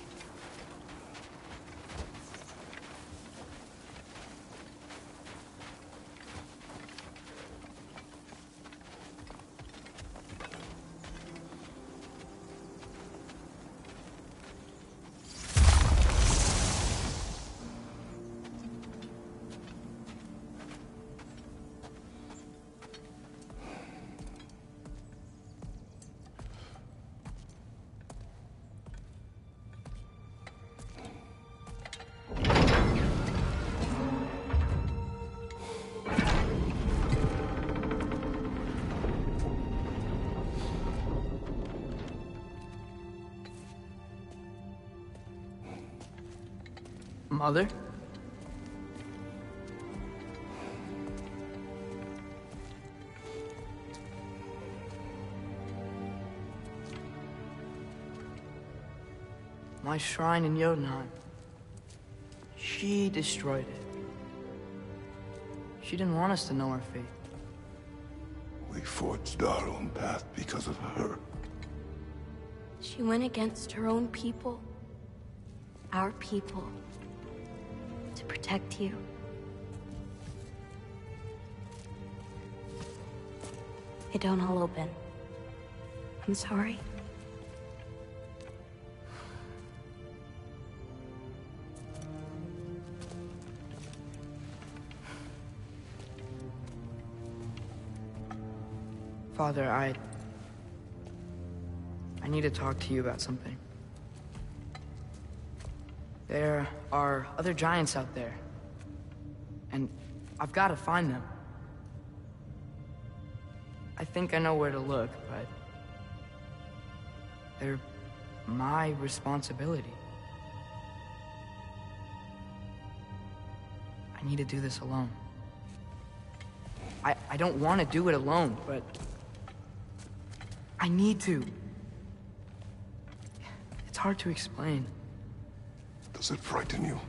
Mother? My shrine in Jotunheim. She destroyed it. She didn't want us to know our fate. We forged our own path because of her. She went against her own people. Our people. To protect you. It don't all open. I'm sorry. Father, I need to talk to you about something. There are other giants out there, and I've got to find them. I think I know where to look, but they're my responsibility. I need to do this alone. I don't want to do it alone, but I need to. It's hard to explain. Does it frighten you?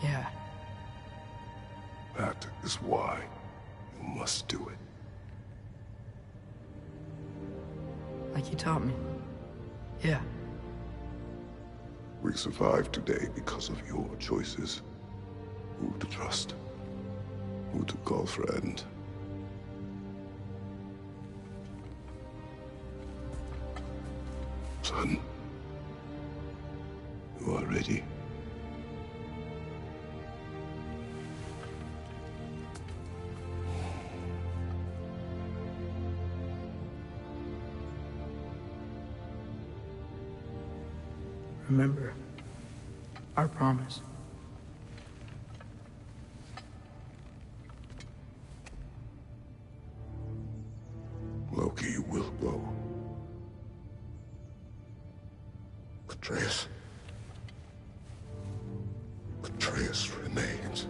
Yeah. That is why you must do it. Like you taught me. Yeah. We survived today because of your choices. Who to trust. Who to call friend. Son. You are ready. Remember our promise. Loki will go. Atreus. Atreus remains.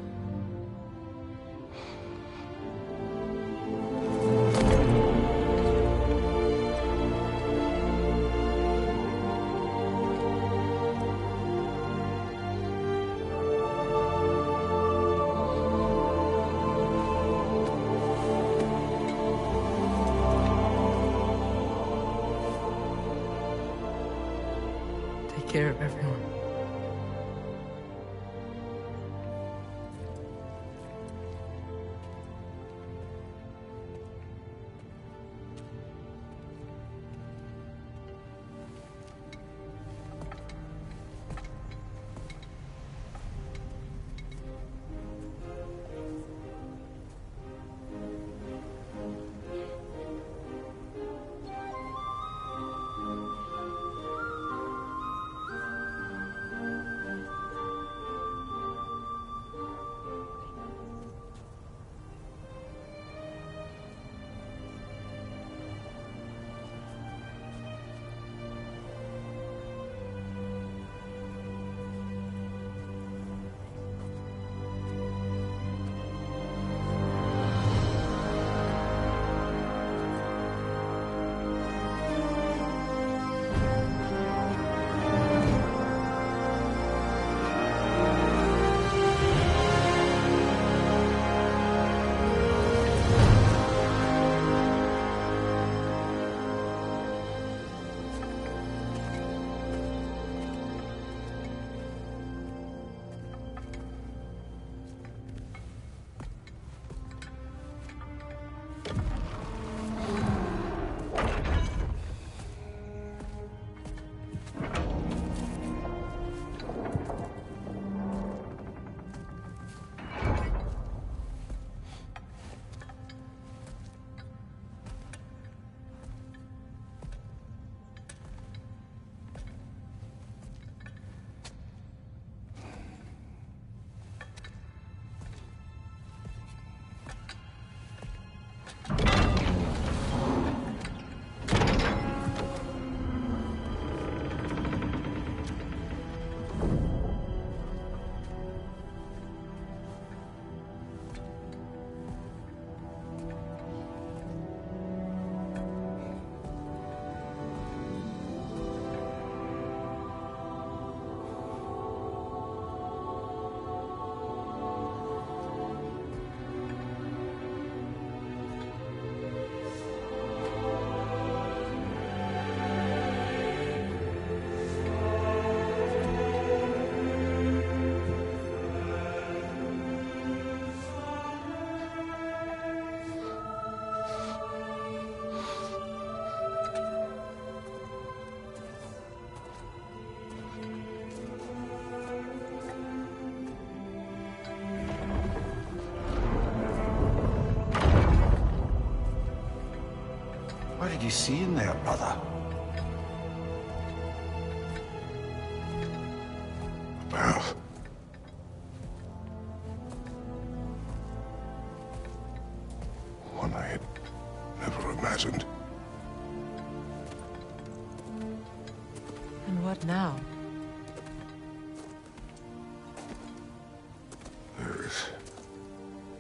Take care of everyone. you see in there, brother? Path. One I had never imagined. And what now? There is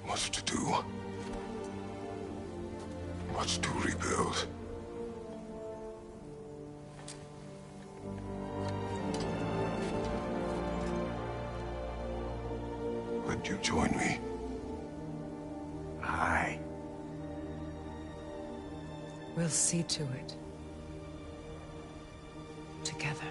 much to do. Much to rebuild. Would you join me? Aye. We'll see to it. Together.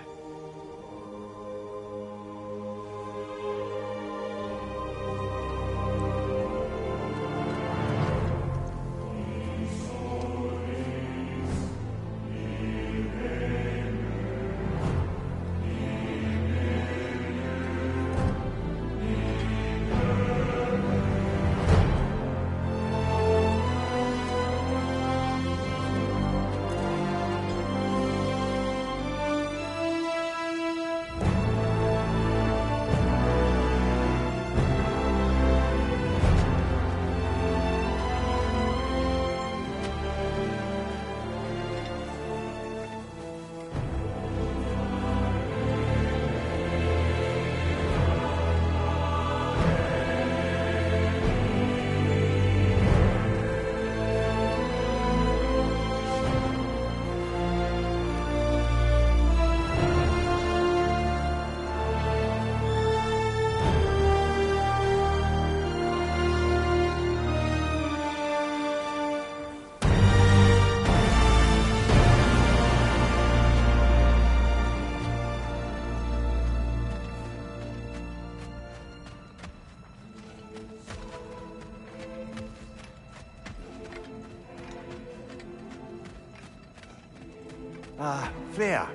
Freya,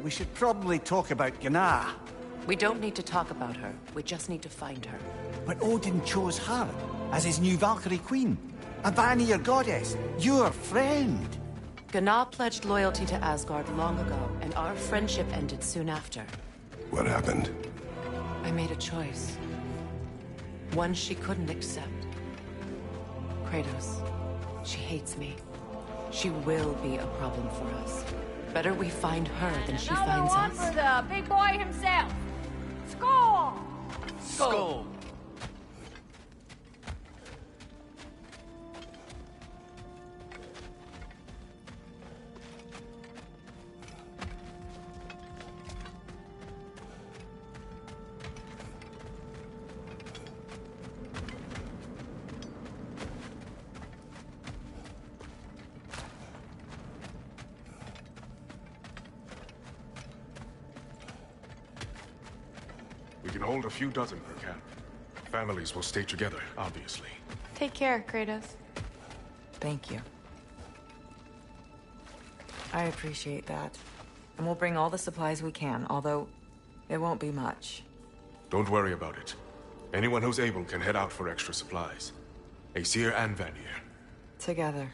we should probably talk about Gná. We don't need to talk about her. We just need to find her. But Odin chose her as his new Valkyrie queen. A Vanir goddess, your friend. Gná pledged loyalty to Asgard long ago, and our friendship ended soon after. What happened? I made a choice. One she couldn't accept. Kratos. She hates me. She will be a problem for us. Better we find her than she finds one us. For the big boy himself. Skull! Skull! We can hold a few dozen per camp. Families will stay together, obviously. Take care, Kratos. Thank you. I appreciate that. And we'll bring all the supplies we can, although it won't be much. Don't worry about it. Anyone who's able can head out for extra supplies. Aesir and Vanir. Together.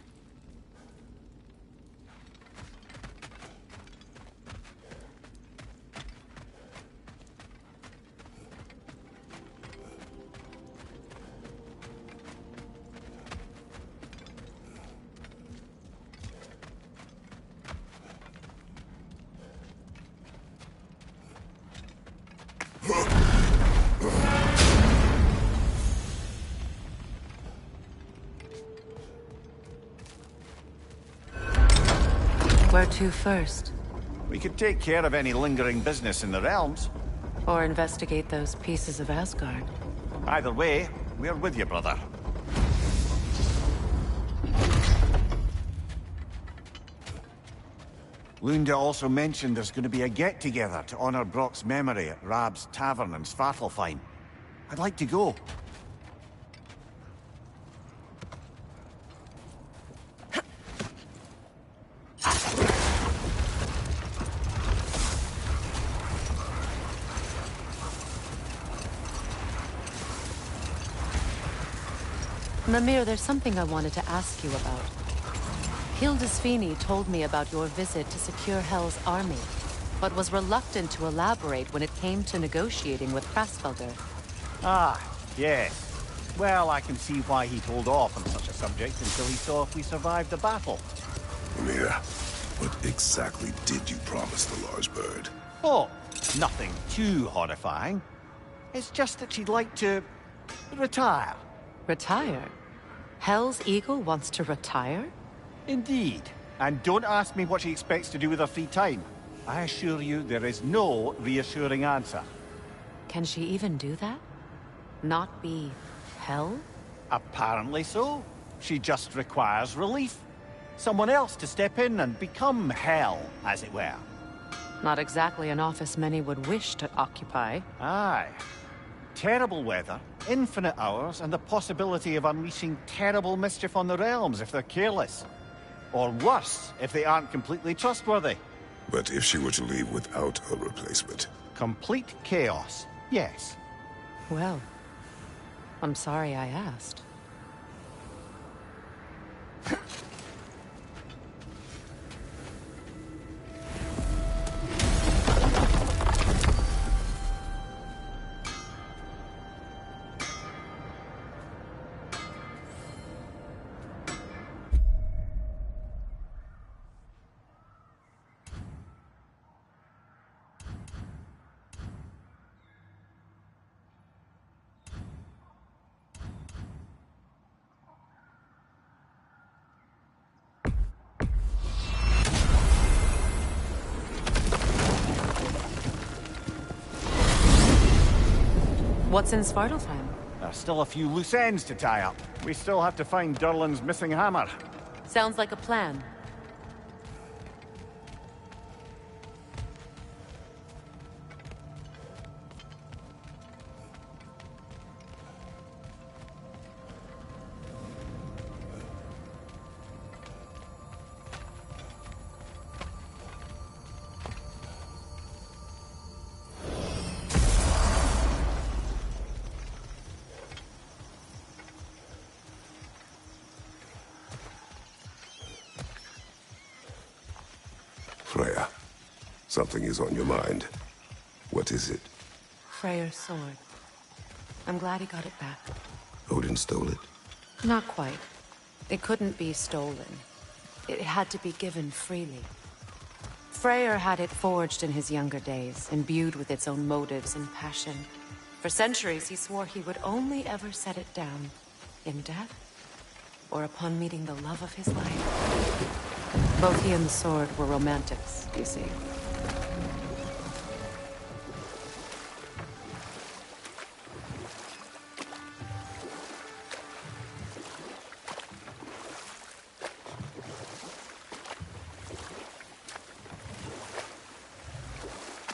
Where to first? We could take care of any lingering business in the realms. Or investigate those pieces of Asgard. Either way, we're with you, brother. Lunda also mentioned there's going to be a get-together to honor Brock's memory at Rab's Tavern in Svartalfheim. I'd like to go. Mimir, there's something I wanted to ask you about. Hildisvini told me about your visit to secure Hell's army, but was reluctant to elaborate when it came to negotiating with Krasfelger. Ah, yes. Well, I can see why he'd hold off on such a subject until he saw if we survived the battle. Mira, what exactly did you promise the large bird? Oh, nothing too horrifying. It's just that she'd like to retire. Retire? Hell's Eagle wants to retire? Indeed. And don't ask me what she expects to do with her free time. I assure you there is no reassuring answer. Can she even do that? Not be Hell? Apparently so. She just requires relief. Someone else to step in and become Hell, as it were. Not exactly an office many would wish to occupy. Aye. Terrible weather, infinite hours, and the possibility of unleashing terrible mischief on the realms if they're careless. Or worse, if they aren't completely trustworthy. But if she were to leave without a replacement? Complete chaos, yes. Well, I'm sorry I asked. What's in Svartalfheim? There's still a few loose ends to tie up. We still have to find Durlin's missing hammer. Sounds like a plan. Freya, something is on your mind. What is it? Freyr's sword. I'm glad he got it back. Odin stole it? Not quite. It couldn't be stolen. It had to be given freely. Freyr had it forged in his younger days, imbued with its own motives and passion. For centuries, he swore he would only ever set it down in death or upon meeting the love of his life. Both he and the sword were romantics, you see.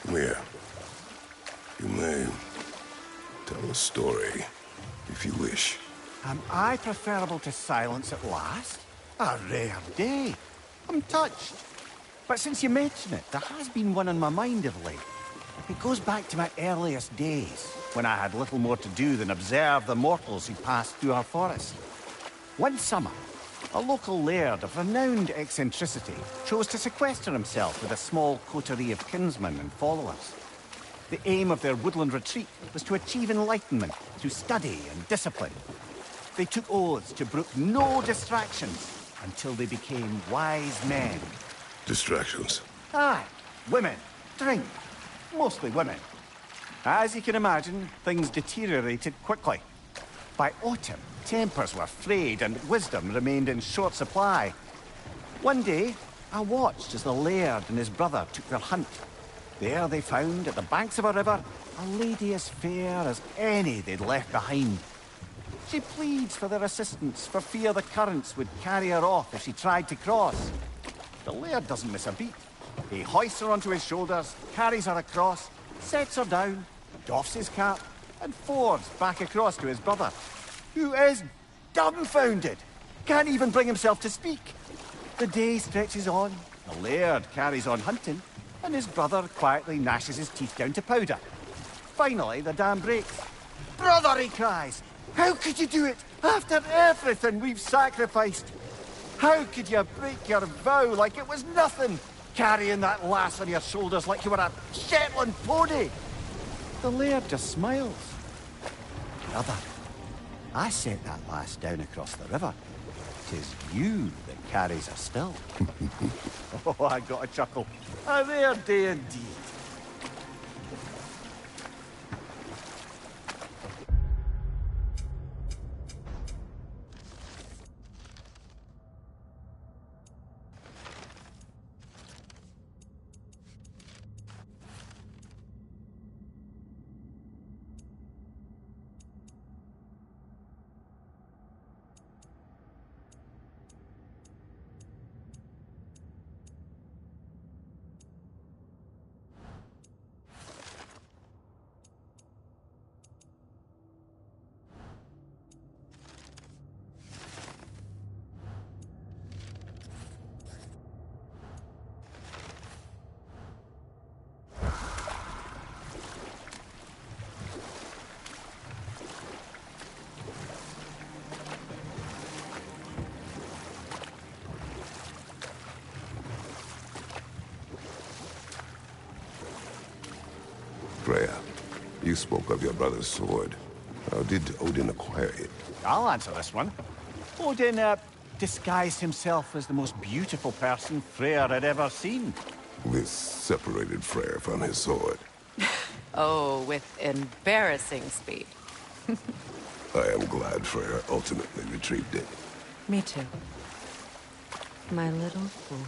Mia, you may tell a story, if you wish. Am I preferable to silence at last? A rare day. I'm touched. But since you mention it, there has been one on my mind of late. It goes back to my earliest days, when I had little more to do than observe the mortals who passed through our forest. One summer, a local laird of renowned eccentricity chose to sequester himself with a small coterie of kinsmen and followers. The aim of their woodland retreat was to achieve enlightenment through study and discipline. They took oaths to brook no distractions until they became wise men. Distractions? Aye, women, drink, mostly women. As you can imagine, things deteriorated quickly. By autumn, tempers were frayed and wisdom remained in short supply. One day, I watched as the laird and his brother took their hunt. There they found, at the banks of a river, a lady as fair as any they'd left behind. She pleads for their assistance, for fear the currents would carry her off if she tried to cross. The laird doesn't miss a beat. He hoists her onto his shoulders, carries her across, sets her down, doffs his cap, and fords back across to his brother, who is dumbfounded, can't even bring himself to speak. The day stretches on, the laird carries on hunting, and his brother quietly gnashes his teeth down to powder. Finally, the dam breaks. "Brother," he cries, "how could you do it after everything we've sacrificed?" How could you break your vow like it was nothing? Carrying that lass on your shoulders like you were a Shetland pony? The laird just smiles. Brother, I sent that lass down across the river. 'Tis you that carries her still. Oh, I got a chuckle. A rare day indeed. Freya, you spoke of your brother's sword. How did Odin acquire it? I'll answer this one. Odin, disguised himself as the most beautiful person Freyr had ever seen. This separated Freyr from his sword. Oh, with embarrassing speed. I am glad Freyr ultimately retrieved it. Me too. My little fool.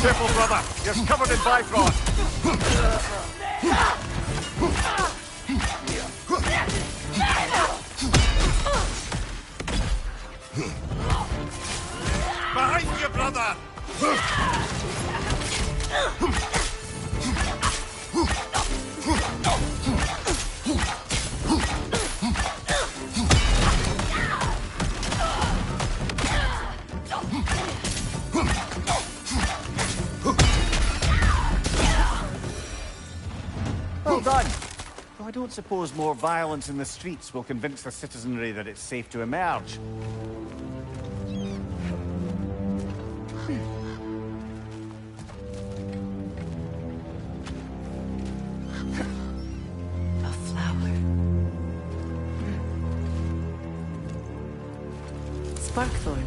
Careful, brother. You're covered in Bifrost. Behind you, brother! Well done. Though I don't suppose more violence in the streets will convince the citizenry that it's safe to emerge. A flower. Sparkthorn.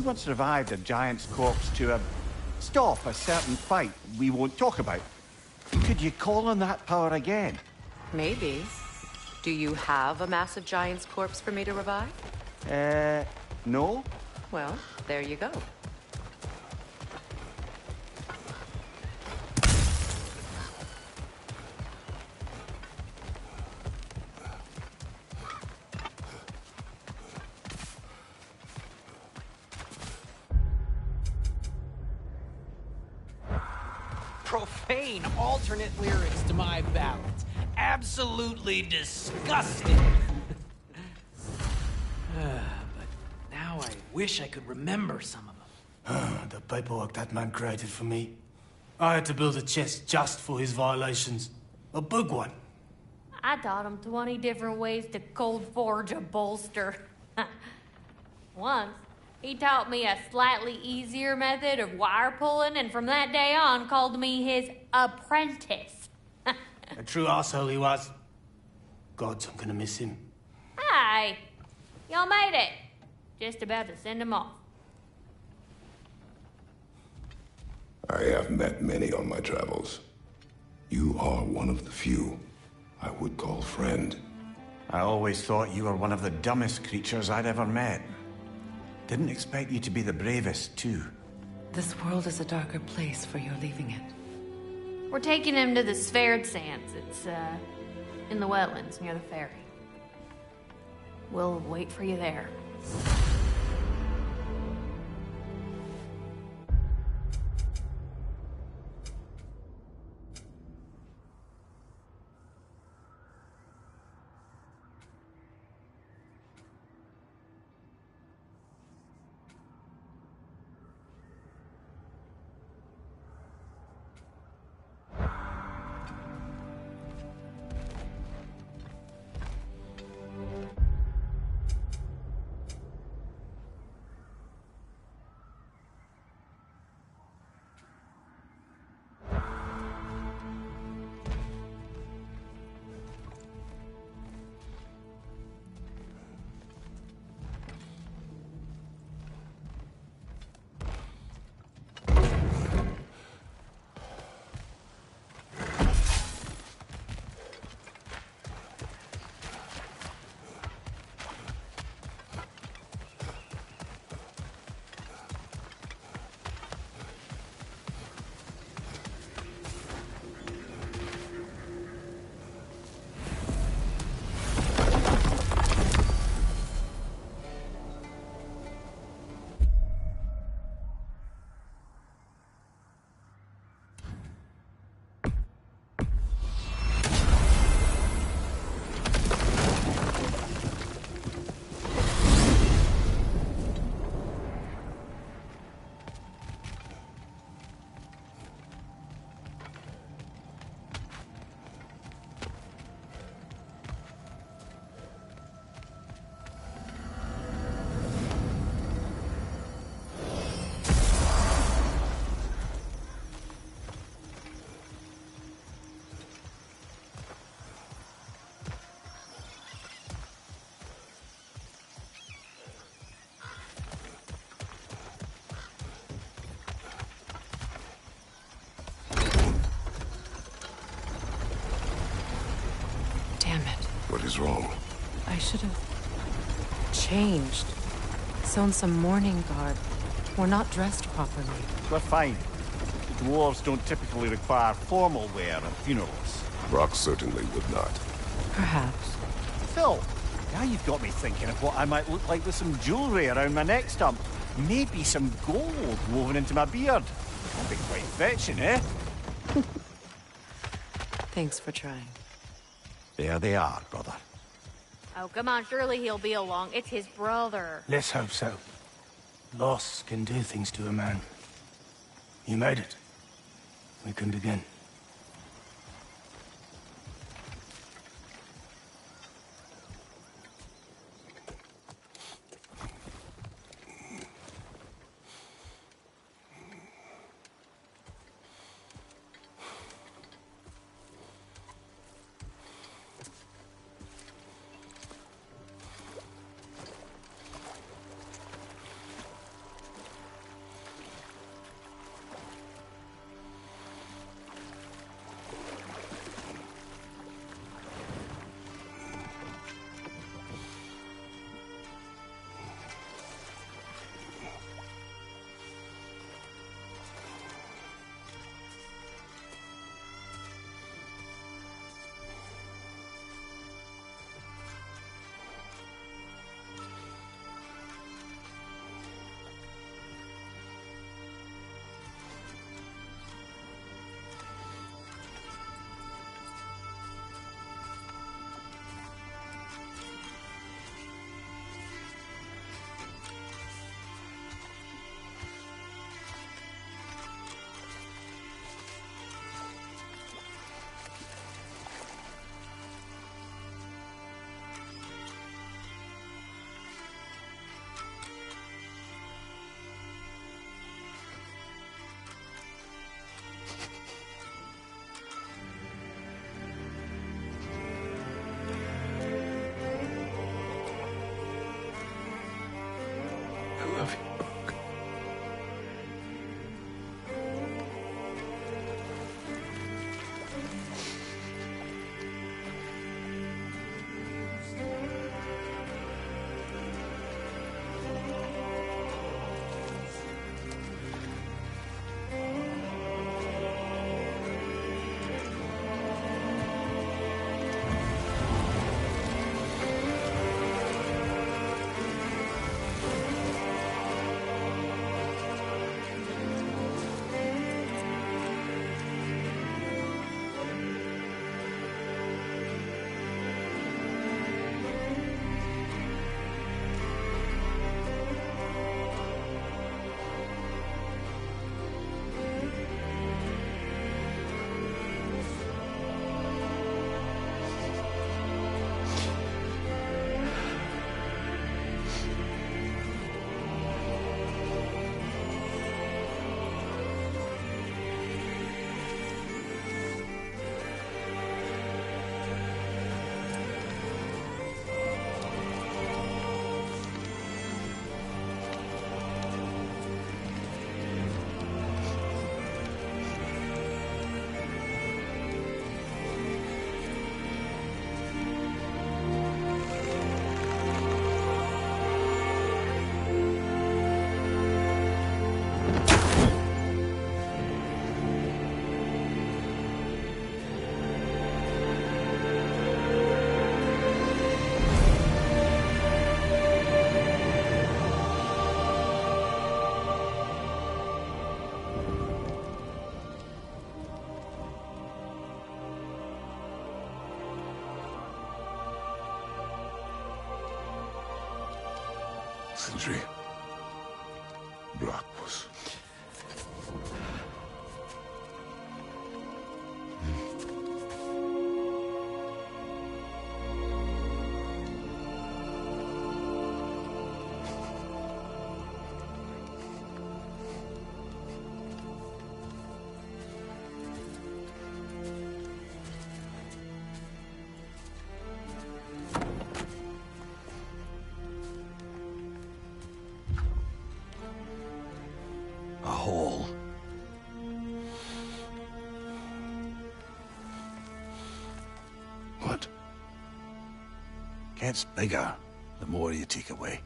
you once revived a giant's corpse to stop a certain fight we won't talk about. Could you call on that power again? Maybe. Do you have a massive giant's corpse for me to revive? No? Well, there you go. Profane alternate lyrics to my ballads. Absolutely disgusting. But now I wish I could remember some of them. The paperwork that man created for me. I had to build a chest just for his violations. A big one. I taught him 20 different ways to cold forge a bolster. Once, he taught me a slightly easier method of wire pulling, and from that day on called me his apprentice. A true asshole he was. Gods, I'm gonna miss him. Hi! Y'all made it. Just about to send him off. I have met many on my travels. You are one of the few I would call friend. I always thought you were one of the dumbest creatures I'd ever met. Didn't expect you to be the bravest, too. This world is a darker place for your leaving it. We're taking him to the Sphaired Sands. It's, in the wetlands near the ferry. We'll wait for you there. What is wrong? I should have changed. Sewn some mourning garb. We're not dressed properly. We're fine. Dwarves don't typically require formal wear at funerals. Brock certainly would not. Perhaps. Phil, now you've got me thinking of what I might look like with some jewelry around my neck stump. Maybe some gold woven into my beard. That'd be quite fetching, eh? Thanks for trying. There they are, brother. Oh, come on, surely he'll be along. It's his brother. Let's hope so. Loss can do things to a man. You made it. We can begin. Sindri. Brock was... a hole. What? Gets bigger the more you take away.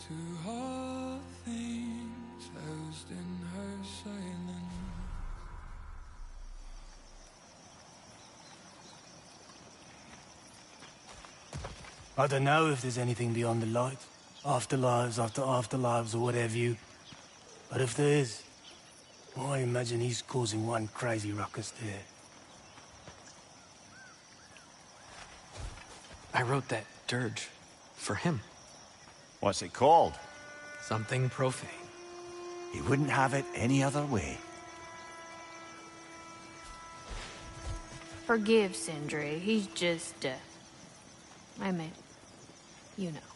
To all things housed in her silence. I don't know if there's anything beyond the light. Afterlives after afterlives or whatever you... But if there is, I imagine he's causing one crazy ruckus there. I wrote that dirge for him. What's it called? Something profane. He wouldn't have it any other way. Forgive Sindri. He's just, I mean, you know.